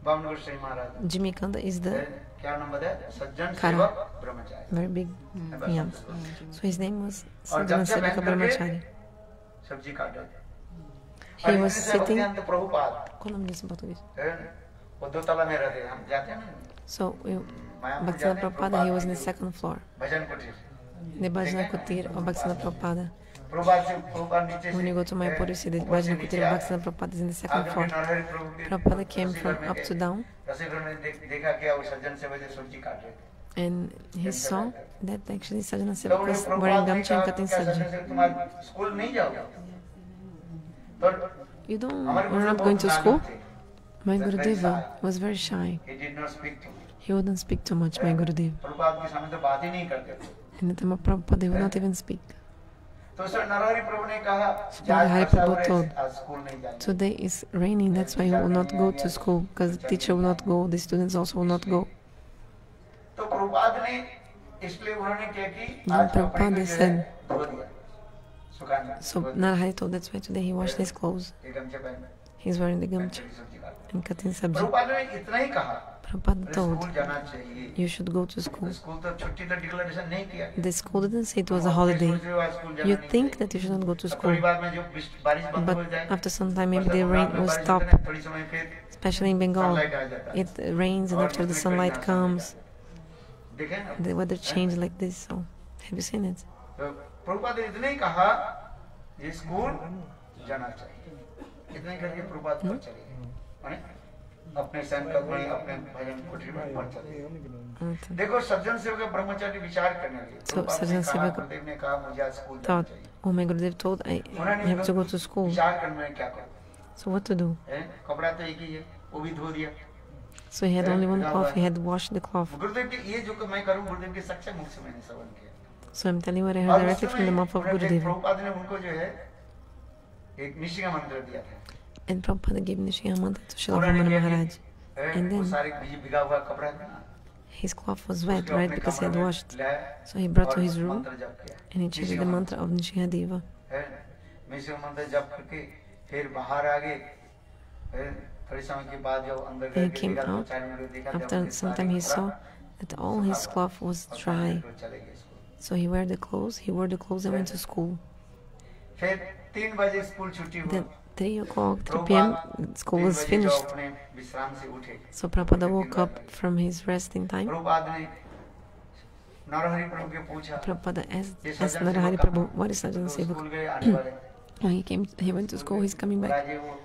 बामनगर Shri Maharaj Jimmy Kanda is the क्या नाम बताया, सज्जन Kara. सेवक ब्रह्मचारी, very big yam. So his name was और Sajjana जब Sevaka Brahmachari. सब्जी काट रहे थे, He was sitting. तो Prabhupada Qual o nome desse em português? वो दो तला में रहते, हम जाते हैं ना So मायापुर Bhaktivinoda जाते हैं, Prabhupada, he was in the second floor. भजन कुटीर, The Bhajana Kutir of Bhaktivinoda Prabhupada. Prabhupada से प्रभुपाद नीचे When you go to Mayapur, you see the Bhajana Kutir of Bhaktivinoda Prabhupada is in the second floor. Prabhupada came from up to down, रसीघर में देखा क्या वो सज्जन से वजह सब्जी काट रहे थे, and he saw that actually Sajjana तो Sevak उन्हें was प्रभुपाद wearing ने gamcha कहा and कि cutting क्या सज्जन sabji. से तुम आज स्कूल नहीं जाओगे, तो You're not going to school? My Gurudeva was very shy. he did not speak to me, He wouldn't speak too much, my Gurudev. Prabhupada के सामने तो बात ही नहीं करते थे, And the time of Prabhupada, he would not even speak. तो sir Narhari प्रभु ने कहा Narayan आज Prabhu वर्षा हो told, रही है, आज स्कूल नहीं जाएंगे, Today is raining, that's why he will not go to school, because the teacher will not go, the students also will not go. तो प्रभुपाद ने इसलिए उन्होंने क्या की, Then आज कपड़े Prabhupada को जो है said, धो दिया, सुखाने so Narahari told, that's why today he washed his clothes. एक गमछे पहन, he's wearing the gamcha and cutting sabji. Prabhupada ने इतना ही कहा, Prabhupada told, स्कूल जाना चाहिए। you should go to school. School तो छुट्टी तो डिक्लेरेशन नहीं किया। The school didn't say it was a holiday. You think that you shouldn't go to school, थोड़ी बार में जो बारिश बंद हो but जाए, after some time maybe the rain will stop, थोड़ी समय फिर especially in Bengal. sunlight आ जाता है। It rains and after the sunlight comes, देखें ना, the weather changes like this. So, have you seen it? तो प्रभुपाद ने इतना ही कहा, ये स्कूल जाना चाहिए। इतना ही करके प्रभुपाद पर चले गए, माने अपने सैनिक में अपने भजन कुटीर में पढ़ चले गए। देखो सज्जन सेवक ब्रह्मचारी विचार करने लगे। So, सज्जन सेवक गुरुदेव ने कहा मुझे आज स्कूल जाना Thought, चाहिए। oh my Gurudev told I have to go to school. विचार करने में क्या करूं? So what to do? कपड़ा तो एक ही है, वो भी धो दिया। So he had only one cloth. He had washed the cloth. गुरुदेव की ये जो मैं करूं, गुरुदेव के सच्चे मुख से मैंने श्रवण किया। So I'm telling you what I heard directly from the mouth of Gurudev. Prabhupada ने उनको जो है एक निशिका मंत्र दिया था। And Prabhupada gave Nishiya mantra to Srila Brahmana Maharaj. And वो then सारे भिगा हुआ कपड़ा था ना, his cloth was wet, right? Because he had washed. लाया So he brought to और his room मंत्र जप किया। and he chanted the mantra of Nishiya Deva. Nishika मंत्र जप करके फिर बाहर आ गए। थोड़ी समय के बाद जब अंदर He गए, came देखा तो out. चारों ओर देखा, जब After उनके some time he सारे saw कपड़ा that all his cloth was और dry. फिर चले गए school. So he wore the clothes. He wore the clothes and went to school. फिर 3 बजे स्कूल छुट्टी हुआ। Then 3 o'clock, 3 p.m. school was finished. अपने विश्राम से उठे। So Prabhupada woke up from his resting time. Prabhupada ने नरहरि प्रभु के पूछा, Prabhupada ये asked सज्जन Narahari सेवक Prabhu, कहाँ? what is Sajjan तो Sevak? स्कूल गए आने वाले। When he went to school, he's coming back. राजे वो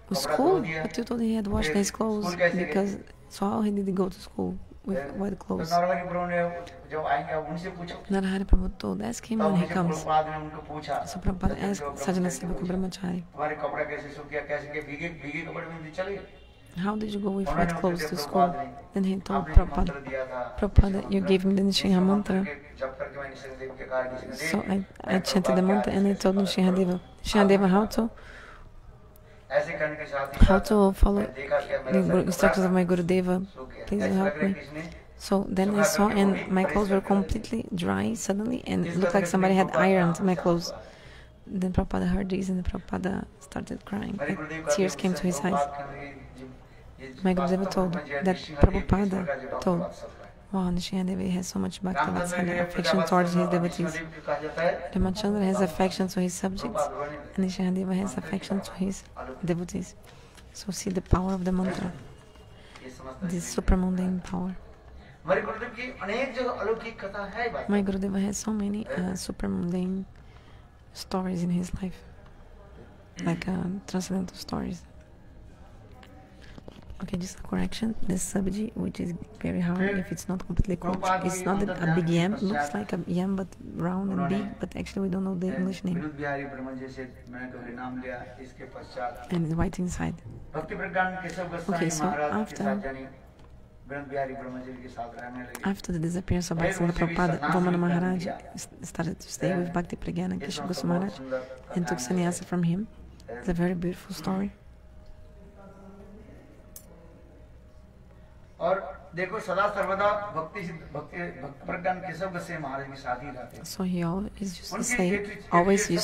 To कपड़ा धो school? दिया। But you told he had washed his clothes because. So how he did he go to school with wet तो clothes? Narhari प्रभु ने जब आएंगे उनसे पूछो। Narahari Prabhu told, ask him तब when he मुझे comes. प्रभुपाद ने उनको पूछा, So Prabhupada सज्जन asked सेवक Sajjana ब्रह्मचारी को Sevaka पूछा, Brahmachari, तुम्हारे कपड़ा कैसे सूख गया, कैसे के भीगे भीगे कपड़े में चले गए। how did you go with उन्होंने wet clothes उनसे to प्रभुपाद school? ने Then he told आपने जो Prabhupada, मंत्र दिया था, Prabhupada, you gave him the Nishiya mantra. जब करके मैंने निषेध के कारण निषेध So I chanted the mantra and I told Nishihadeva. Nishihadeva how ऐसे करने के साथ ही how to follow देखा कि the मेरा instructions of my Gurudeva. सूख गया। Please ऐसा help लग रहा है me. कि इसने So then I saw and my clothes were completely dry suddenly and it looked like somebody had ironed my clothes. Then Prabhupada heard this and Prabhupada started crying. मेरे गुरुदेव का Tears came to his eyes. My Gurudeva told that Prabhupada told, wow, Nishihadeva has so much bhakti vatsala, affection towards his devotees. Ramachandra has affection to his subjects and Nishihadeva has affection to his devotees. So see the power of the mantra, this supramundane power. हमारे गुरुदेव की अनेक जगह अलौकिक कथा है बात। My Gurudeva has so many supramundane stories in his life, like transcendental stories. Okay, just a correction. This sabji, which is very hard if it's not completely cooked, it's not a big yam. Looks like a yam, but round and big. But actually, we don't know the English name. Vinod Bihari ब्रह्मन जी से मैंने कभी नाम लिया। इसके पश्चात And it's white inside. भक्ति प्रज्ञान Keshav Goswami Okay, so महाराज के after- साथ जानी विनोद बिहारी ब्रह्मन जी के साथ रहने लगे। After the disappearance of Bhaktivinoda Prabhupada, Vamana Maharaj started to stay with Bhakti Pragyana Keshav Goswami Maharaj and took sannyasa from him. It's a very beautiful story. और देखो सदा सर्वदा भक्ति प्रज्ञान केशव गोस्वामी महाराज के साथ ही रहते हैं। So he always used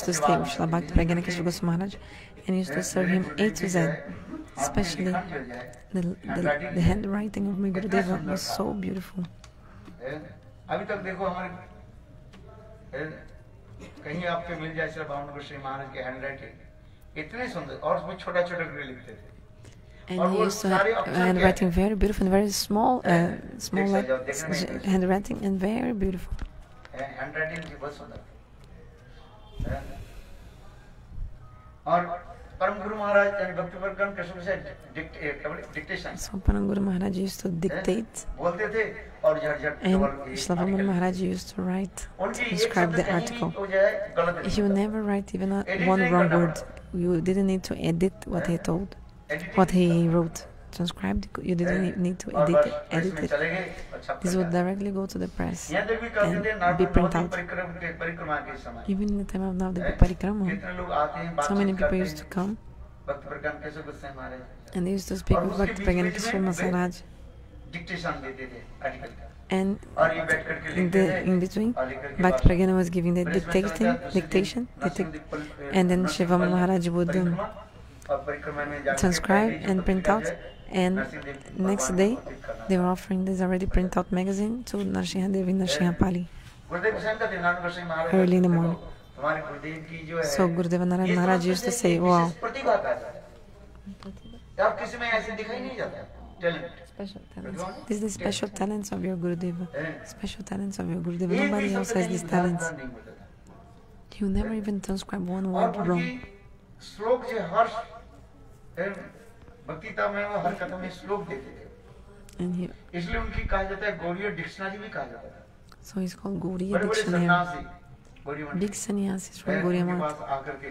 to stay with Srila Bhakti Pragyana Keshav Goswami Maharaj and used to serve him A to Z. Especially the handwriting of my Gurudeva was so beautiful. अभी तक देखो हमारे कहीं आपको मिल जाए श्री भावना गोस्वामी महाराज के हैंडराइटिंग इतने सुंदर और उसमें छोटा छोटा गृह लिखते थे। And he used to have handwriting very beautiful and very small, small like handwriting and very beautiful. Handwriting भी बहुत सुंदर। और परम गुरु महाराज यानी भक्ति प्रज्ञान केशव से dictation So Param Guru Maharaj used to dictate बोलते थे और झट and Shlavaman Maharaj used to write, to describe the article. You never write even one wrong word. You didn't need to edit what he told, what he wrote. Transcribed, you didn't need to edit it. This would directly go to the press and be printed out. Even in the time of Navadvipa Parikrama, so many people used to come and they used to speak with Bhakti Pragyana Keshav Maharaj. And in between, Bhakti Pragyana was giving the dictation, and then Shiva Maharaj would और परिक्रमा में जाके transcribe पहले जो and print पत्रिका out, जो है, and Narsingh Dev next भगवान day को अर्पित करना they था। were offering this already print out magazine to Narsingha Devi Narsingha Pali. गुरुदेव स्वयं कहते हैं, नारायण गोसाई महाराज Early in the देखो, morning. तुम्हारे गुरुदेव की जो है So Gurudeva Narayan ये Maharaj समझते used to थे say, कि wow, विशेष प्रतिभा कहा जाता है। अब किसी में ऐसे दिखाई नहीं जाता talent. special talents. These are the special talents of your Gurudeva. Special talents of your Gurudeva. एक Nobody भी else शब्द has कहीं these ध्यान talents. नहीं होता था। You never even transcribe one और word उनकी wrong. श्लोक जो हर भक्तिता में वो हर कदम में श्लोक देते थे, And he, इसलिए उनकी कहा जाता है गौड़ीय डिक्शनरी भी कहा जाता था। so he's called Gauriya बड़े बड़े Dictionary. सन्यासी गौड़ी मठ Big sannyasis from उनके Gauriya Math पास आकर के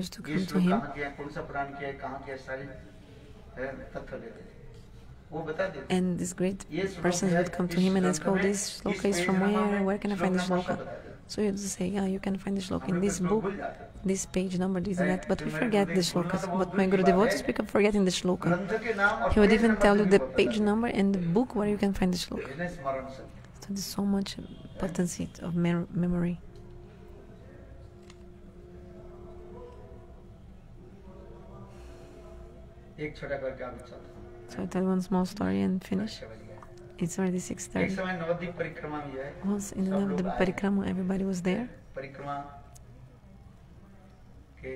used to ये come to श्लोक him कहाँ किया, कौन सा पुराण किया है, कहाँ किया है, सारी तथ्य देते थे, वो बता देते थे। and these great ये श्लोक persons है, would come to इस him and ask, ग्रंथ oh, में, this इस shloka is page from number में where can I find this श्लोक नंबर shloka? सब बता देते। So you just say, yeah, you can find the shloka in हम लोग this श्लोक book, भूल जाते हैं। this page number, this and that, but we मेरे forget the गुरुदेव भूलना shlokas. तो बहुत But my दूर की Gurudev बात also है। speak of forgetting the shloka. ग्रंथ के नाम और He would page even number tell से you भी the पता page चलता number and the book where you can find the है। shloka. इतने स्मरण से So there's so much potency of memory. एक छोटा करके आगे चलता हूँ। So I tell you one small story and finish. 6 बज गया। It's already एक 6:30. समय नवद्वीप परिक्रमा में जो है Once in the सब लोग Navadvip आए। Parikrama, everybody was there. परिक्रमा के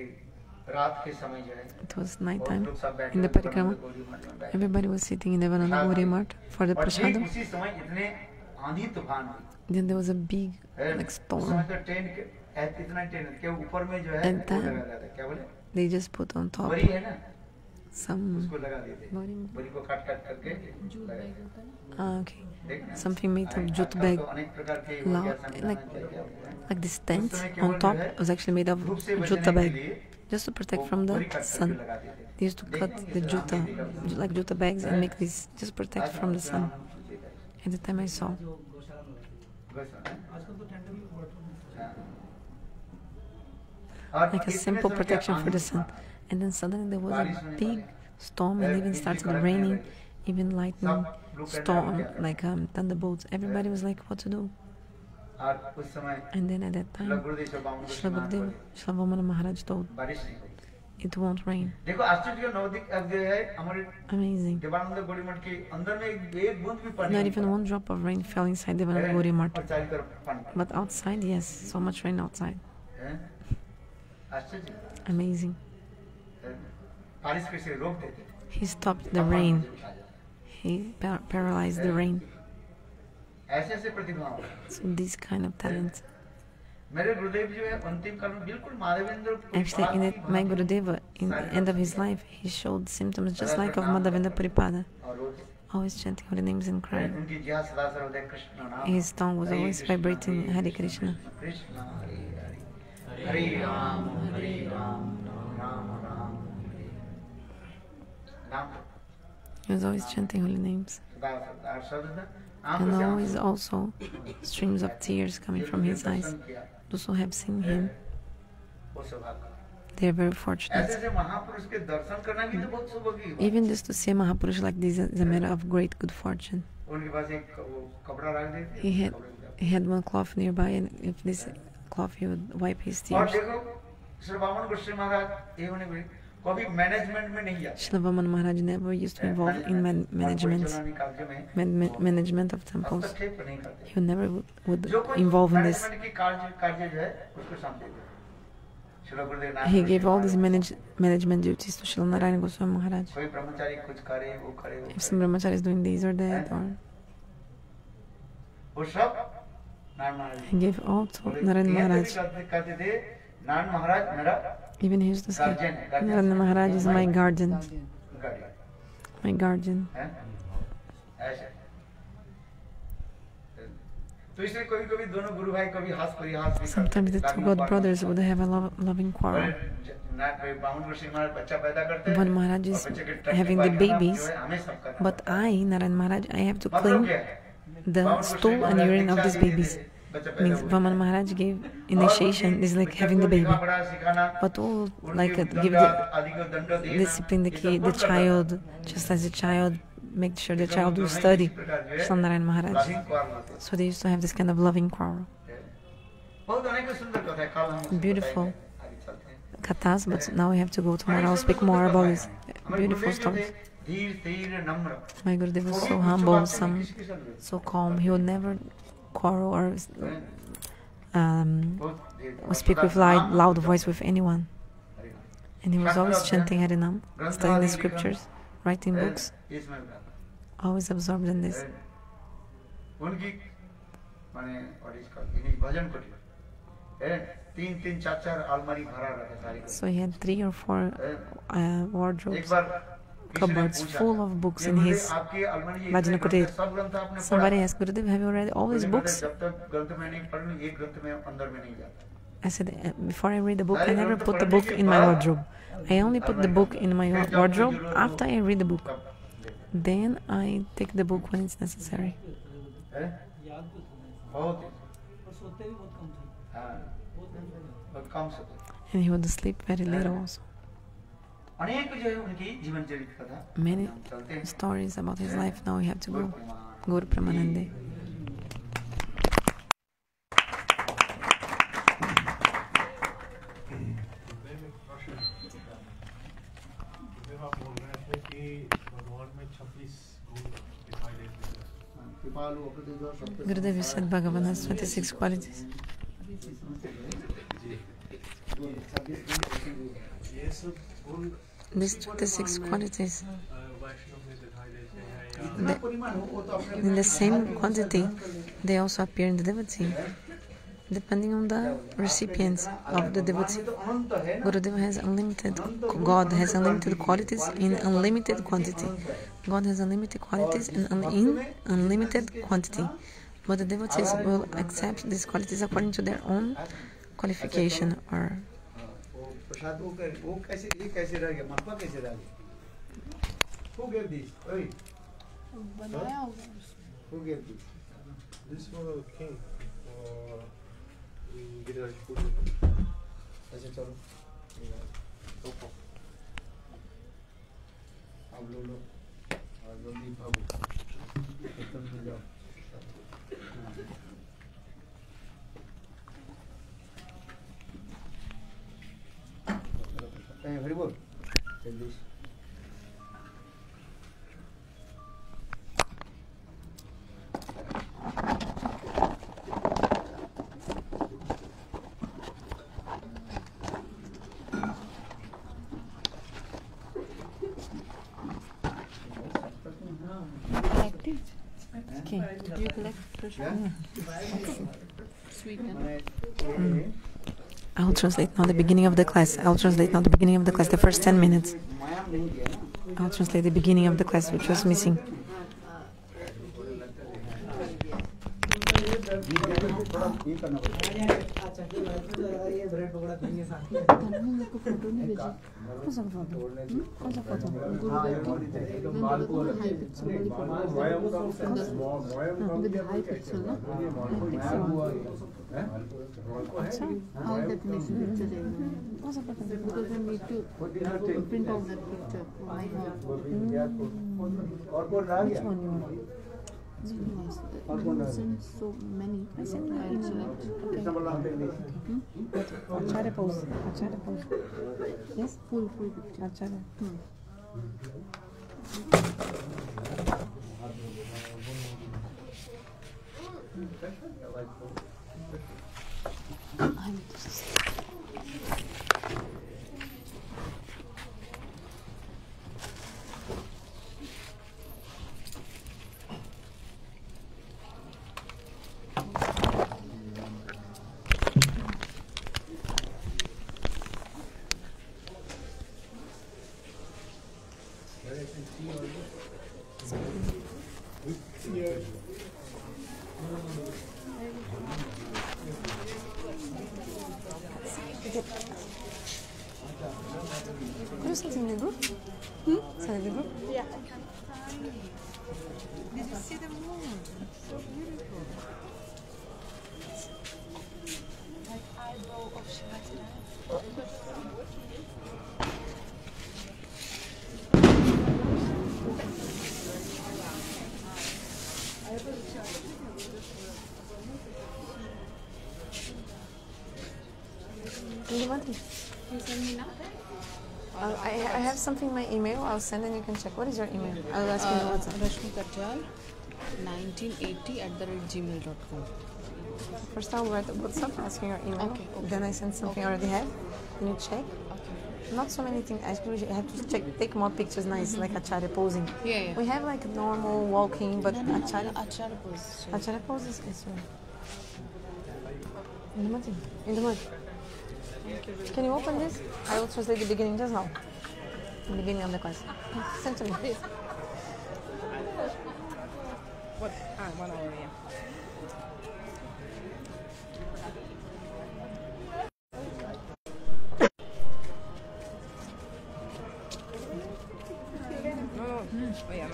रात के समय जो है It was बहुत night लोग सब बैठे in the हुए थे, Parikrama. बड़े गौरी मठ में बैठे। Everybody was sitting in the Vananda Gauri Mat for the और ठीक prasadam. उसी समय इतने आंधी तूफान हुई Then there was a big है। like उस storm. समय तो टेंट के इतना टेंट के ऊपर में जो है And वो then- लगा दिया था, क्या बोले, They just put on top बरी है ना, some. उसको लगा दिए थे, बरी को काट काट करके लगा दिए। Okay. देखना। Something made of अनेक- jute आजकल bag. तो अनेक प्रकार के Lao- क्या समझाना like- चाहिए। Like this tent उस समय केवल on top जो है, was actually made of धूप से बचने jute के bag, लिए just to protect वो from बरी the काट करके sun. लगा दिए थे। They used to cut देखना the कि jute, आंधी निकल- like jute bags, and make this just protect आज from the हम sun. हम देखा है। At the time I saw, जो गौशाला में रहती है। बस, हाँ। आजकल तो टेंट भी वाटर और like a इतने simple समय protection क्या for the आंधी sun. तूफान। And then suddenly there was बारिश a होने big वाली। storm, and even started raining, even lightning, storm, like thunderbolts. Everybody was like, what to do? और उस समय And then at that Srila time, Gurudev Shri Baman Srila Krishna Maharaj Gurudev, बोले, Srila Vamana Maharaj told, बारिश नहीं होगी। it won't rain. देखो आश्चर्य नवदीप अब जो है हमारे Amazing. देवानंद गौड़ी मठ के अंदर में एक बूंद भी पानी Not नहीं even पड़ा। one drop of rain fell inside Devananda Gauri Mat. और चारों तरफ पानी पड़ा। But outside, yes, so much rain outside. हैं? आश्चर्य Amazing. है? बारिश कैसे रोक देते थे? He stopped the rain. He paralyzed the rain. ऐसे ऐसे प्रतिभा हो। So these kind of talents. मेरे गुरुदेव जो है अंतिम काल में बिल्कुल Madhavendra Actually, in it, my Gurudeva, in the end of his life, he showed symptoms just like of Madhavendra Puripada, और रोज always chanting holy names and crying. उनकी जिया सदा सर्वदा कृष्ण नाम His tongue was always vibrating Hare Krishna. Krishna Hare Hare Hare Ram Ram Ram हरे नाम He was always chanting holy names. सदा सर्वदा और सर्वदा And आंखों से always आंसू also streams of tears coming from his eyes. दर्शन किया, Those who have seen him, वो सौभाग्य। they are very ऐसे fortunate. ऐसे महापुरुष के दर्शन करना भी तो बहुत सौभाग्य की बात है। Even just to see a Mahapurush like this is a matter of great good fortune. उनके पास एक वो कपड़ा रख देते He had, he had one cloth nearby, and if this cloth, he would wipe his और tears. देखो श्री बामन गोस्वामी महाराज ये होने भी कभी मैनेजमेंट में नहीं जाते Srila Vaman Maharaj never used to involve in management management of temples. हस्तक्षेप नहीं करते He never would जो कुछ involve in this. मैनेजमेंट की कार्य जो है उसको सामने दे श्री गुरुदेव नाथ He gave all these management duties to Srila Narayana Goswami Maharaj. कोई ब्रह्मचारी कुछ करे वो करे वो If some brahmachari is doing this or that, or वो सब Narayan Maharaj he gave all to बोले, Narayana ये Maharaj. तभी कहते थे नारायण महाराज मेरा Even he used to say, guardian है Narayana Maharaj is my guardian, guardian my guardian. है ऐसे तो इसलिए कभी कभी दोनों गुरु भाई कभी हास परिहास भी Sometimes the two god brothers would have a loving quarrel. बामन गोस्वामी महाराज बच्चा पैदा करते हैं When Maharaj और is बच्चे के टट्टी having the पायखाना जो babies, है हमें सब करना but I, Narayan Maharaj, I have to मतलब clean क्या है the Baman stool Goswami and Maharaj urine of Diksha these दे देते babies. थे, बच्चा पैदा Means हुआ। Vaman Maharaj gave और initiation उनकी is like बच्चे having को the baby. लिखा पढ़ा सिखाना, But all like उनकी give दंड the आदि को दंड देना, discipline the ये सब kid, the कौन करता था? child, just as the child, make sure the ये सब child will दोनों ही study. इसी प्रकार जो है, Sri Narayan Maharaj. loving quarrel होते हैं। So they used to have this kind of loving quarrel. बहुत अनेक सुंदर कथा है, कल हम उसको Beautiful. बताएंगे, आगे चलते हैं। kathas, but now we have to go tomorrow. I'll speak more about these beautiful stories. My Gurudev was so humble, so calm. He would never quarrel or speak with loud voice with anyone. And he was always chanting Harinam, studying the scriptures, writing books, always absorbed in this. So he had 3 or 4 wardrobes, cupboards full of books in his Bhajan Kutir. Somebody asked, Gurudev, have you read all these books? I said, before I read the book, I never put the book in my wardrobe. I only put the book in my wardrobe after I read the book. Then I take the book when it's necessary. And he would sleep very little also. Many stories about his life. Now we have to go. Guru Pramanande. Gurudev, you said Bhagavan has 26 qualities. These 26 qualities, in the same quantity, they also appear in the devotee, depending on the recipients of the devotee. Gurudev has unlimited, God has unlimited qualities in unlimited quantity. God has unlimited qualities in unlimited quantity. But the devotees will accept these qualities according to their own qualification or Who gave this? Who gave this? This one of the king. Giriraj Puri. अच्छा चलो अब लो और जल्दी भागो एकदम से जाओ हरी बोल जल्दी Okay. Do you collect pressure? Sweet and I'll translate now the beginning of the class. The first 10 minutes. I'll translate the beginning of the class, which was missing. how that makes a picture because I need to print out that picture. Which one you want? You sent so many. I sent I'll select. Acharya pose. Yes? Full picture. Acharya. Could you sit in the group? Sit in the group? Yeah. Did you see the moon? So beautiful. Like eyebrow of Shivaji. Do you want it? You send me I have something in my email. I'll send and you can check. What is your email? I'll ask you on WhatsApp. Rashmi Kajal 1980@gmail.com. First I'll write a WhatsApp asking your email. Okay. Then I send something I already have. Then you check. Okay. Not so many things. Actually, you have to take more pictures nice, like Acharya posing. Yeah. We have like normal walking, but No, Acharya Acharya pose. Acharya pose is in the mud. Can you open this? I will translate the beginning just now. The beginning of the class. Send to me. What? 1 hour, yeah. Oh, yeah.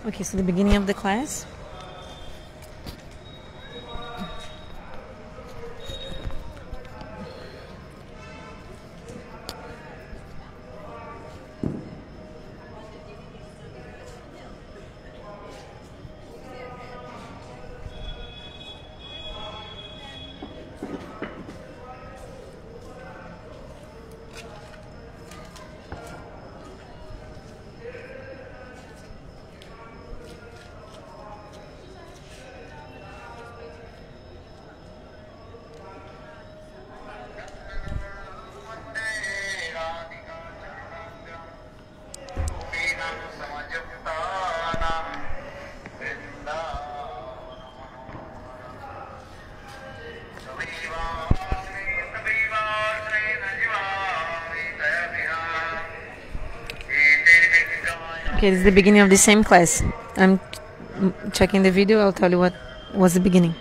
Okay, so the beginning of the class. Okay, this is the beginning of the same class. I'm checking the video. I'll tell you what was the beginning.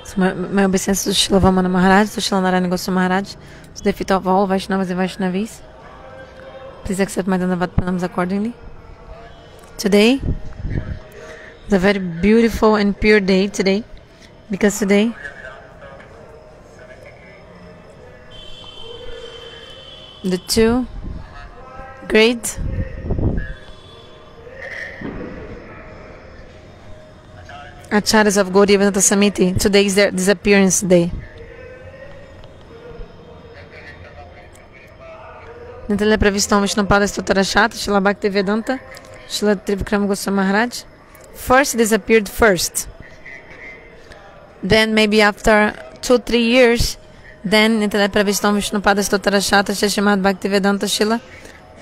So my obeisance to Srila Vamana Maharaj, to Srila Narayana Goswami Maharaj, to the feet of all Vaishnavas and Vaishnavis. Please accept my Dandavat Pranams accordingly. Today is a very beautiful and pure day today, because today the two great Acharyas of Gaudiya Vedanta Samiti, today is their disappearance day. Nitale Pravistam Vishnupada Stotarashata, Srila Bhakti Vedanta, Srila Trivikram Goswami Maharaj first disappeared first. Then maybe after 2-3 years, then Nitale Pravistam Vishnupada Stotarashata, Shrimad Bhakti Vedanta Srila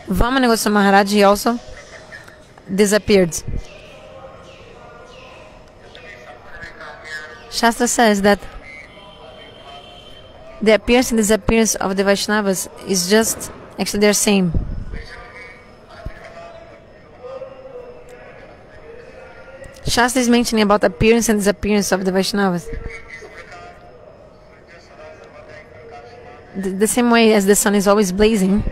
Vamana Goswami Maharaj, he also disappeared. Shastra says that the appearance and disappearance of the Vaishnavas is just, actually they're same. Shastra is mentioning about appearance and disappearance of the Vaishnavas. The same way as the sun is always blazing,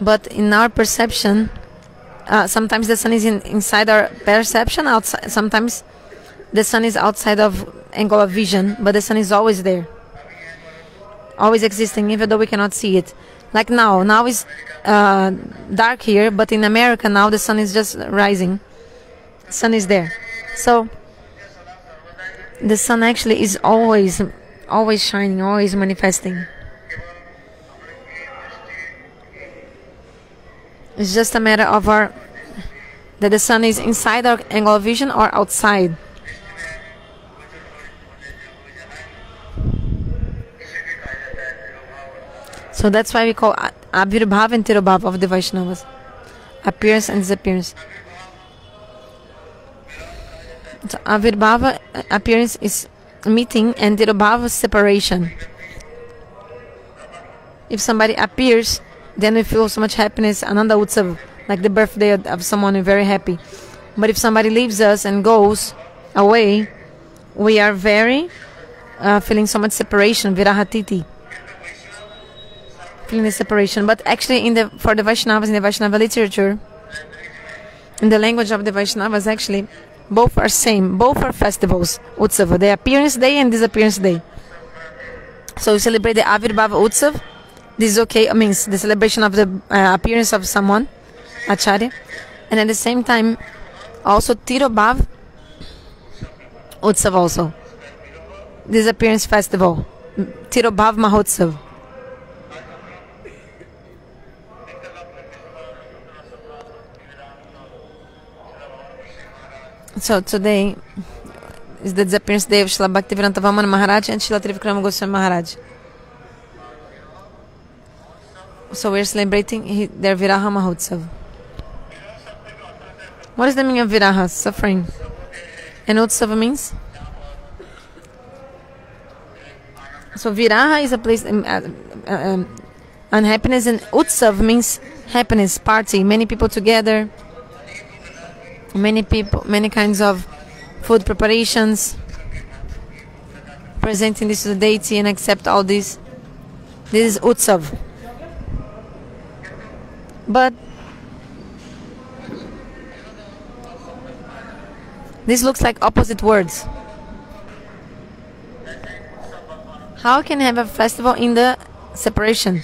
but in our perception, sometimes the sun is inside our perception, outside. Sometimes the sun is outside of angle of vision, but the sun is always there, always existing, even though we cannot see it. Like now is dark here, but in America now the sun is just rising. Sun is there, so the sun actually is always shining, always manifesting. It's just a matter of that the sun is inside our angle of vision or outside. So that's why we call Avirbhav and Tirobhav of the Vaishnavas. Appearance and disappearance. So Avirbhava, appearance, is meeting, and Tirobhava, separation. If somebody appears, then we feel so much happiness, Ananda Utsav, like the birthday of someone, we're very happy. But if somebody leaves us and goes away, we are very feeling so much separation, Virahatiti. Feeling the separation. But actually, for the Vaishnavas, in the Vaishnava literature, in the language of the Vaishnavas, actually, both are same. Both are festivals, Utsava, the appearance day and disappearance day. So we celebrate the Avirbhava Utsav. This is okay, means the celebration of the appearance of someone, Acharya. And at the same time, also Tirobhav Utsav also. Disappearance festival. Tirobhav Mahotsav. So today is the disappearance day of Srila Bhaktivedanta Vamana Maharaj and Srila Trivikrama Goswami Maharaj. So we're celebrating their Viraha Mahotsav. What is the meaning of Viraha? Suffering. And Utsav means? So Viraha is a place, unhappiness, and Utsav means happiness, party, many people together. Many people, many kinds of food preparations, presenting this to the deity and accept all this. This is Utsav. But this looks like opposite words. How can you have a festival in the separation?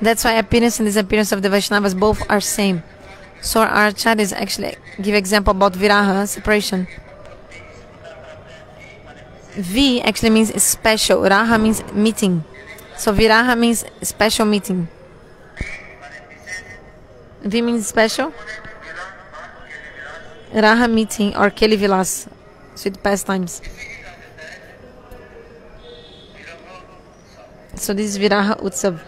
That's why appearance and disappearance of the Vaishnavas both are same. So our acharyas actually give example about Viraha, separation. V actually means special. Raha means meeting. So Viraha means special meeting. V means special. Raha meeting or Keli Vilas, sweet pastimes. So this is Viraha Utsav.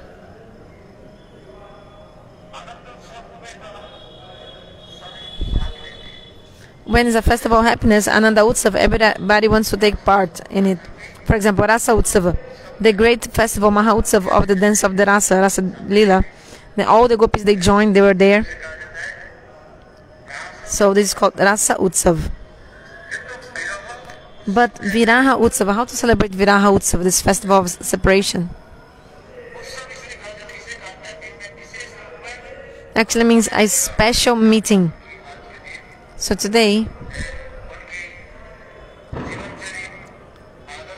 When is a festival of happiness, Ananda Utsav, everybody wants to take part in it. For example, Rasa Utsava, the great festival, Maha Utsav of the dance of the Rasa Lila. Then all the gopis, they joined, they were there. So this is called Rasa Utsav. But Viraha Utsav, how to celebrate Viraha Utsav, this festival of separation? Actually means a special meeting. So today,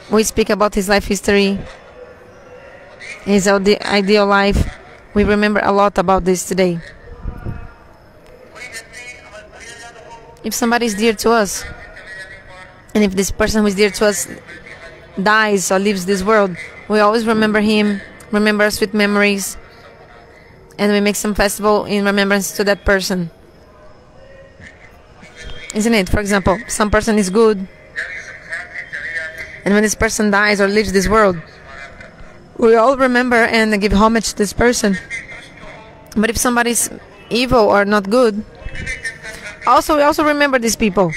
we speak about his life history, his ideal life. We remember a lot about this today. If somebody is dear to us, and if this person who is dear to us dies or leaves this world, we always remember him, remember our sweet memories, and we make some festival in remembrance to that person. Isn't it? For example, some person is good, and when this person dies or leaves this world, we all remember and give homage to this person. But if somebody is evil or not good, we also remember these people.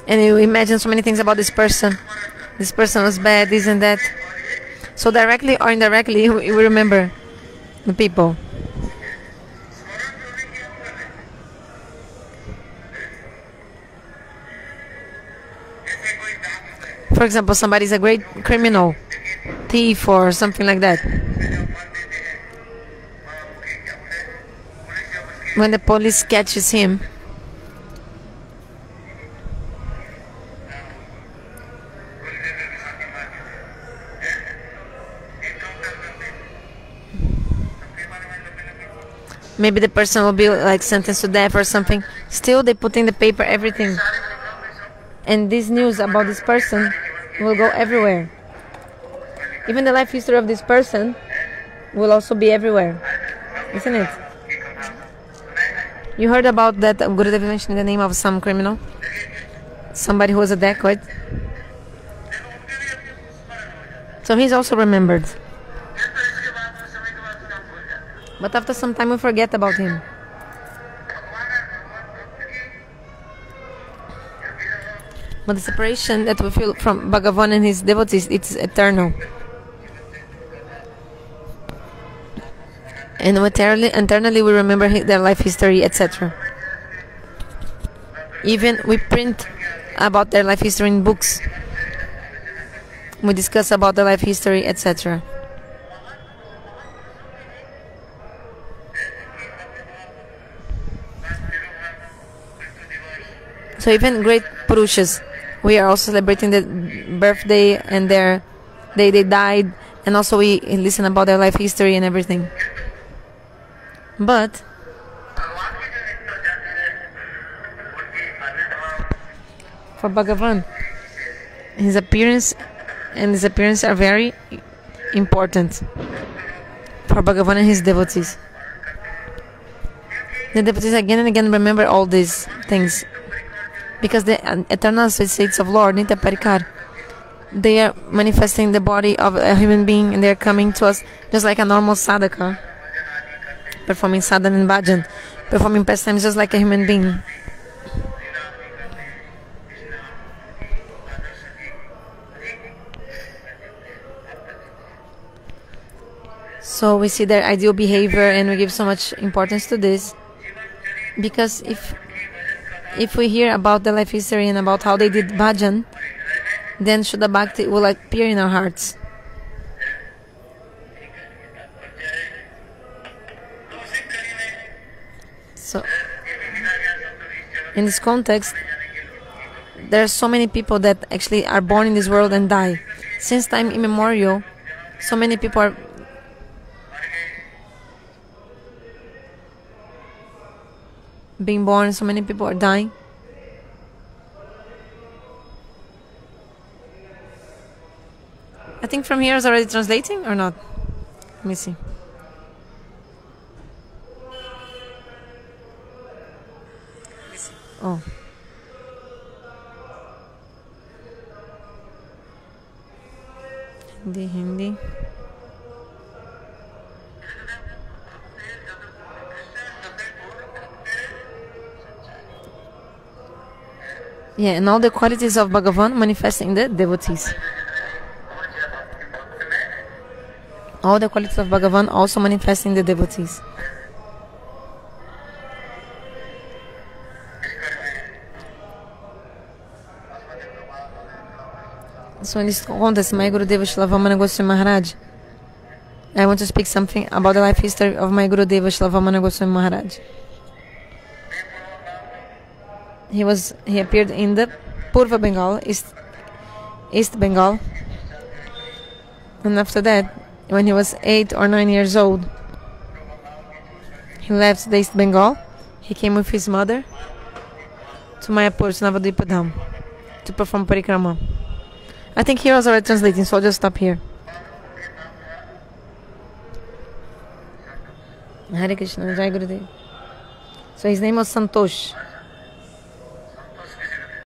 And you imagine so many things about this person. This person was bad, this and that. So directly or indirectly, we remember the people. For example, somebody is a great criminal, thief or something like that. When the police catches him, maybe the person will be like sentenced to death or something. Still, they put in the paper everything, and this news about this person will go everywhere. Even the life history of this person will also be everywhere, isn't it? You heard about that Gurudev mentioned the name of some criminal, somebody who was a dacoit. So he's also remembered. But after some time we forget about him. But the separation that we feel from Bhagavan and his devotees, it's eternal. And internally we remember their life history, etc. Even we print about their life history in books. We discuss about their life history, etc. So even great Purushas, we are also celebrating the birthday and they died, and also we listen about their life history and everything. But for Bhagavan, his appearance and disappearance are very important for Bhagavan and his devotees. The devotees again and again remember all these things because the eternal states of Lord Nitya Parikar, they are manifesting the body of a human being, and they are coming to us just like a normal sadhaka, performing sadhana and bhajan, performing pastimes just like a human being. So we see their ideal behavior, and we give so much importance to this, because if we hear about the life history and about how they did bhajan, then Shuddha Bhakti will appear in our hearts. So, in this context, there are so many people that actually are born in this world and die. Since time immemorial, so many people are being born, so many people are dying. I think from here is already translating or not? Let me see. Oh. Hindi. Yeah, and all the qualities of Bhagavan manifesting the devotees. All the qualities of Bhagavan also manifesting the devotees. So in this context, my Gurudeva Srila Vamana Goswami Maharaj, I want to speak something about the life history of my Gurudeva Srila Vamana Goswami Maharaj. He appeared in the Purva Bengal, East Bengal, and after that, when he was 8 or 9 years old, he left the East Bengal. He came with his mother to Mayapur, to Navadvipa Dham, to perform parikrama. I think here I was already translating, so I'll just stop here. Hare Krishna, Jai Gurudev. So his name was Santosh.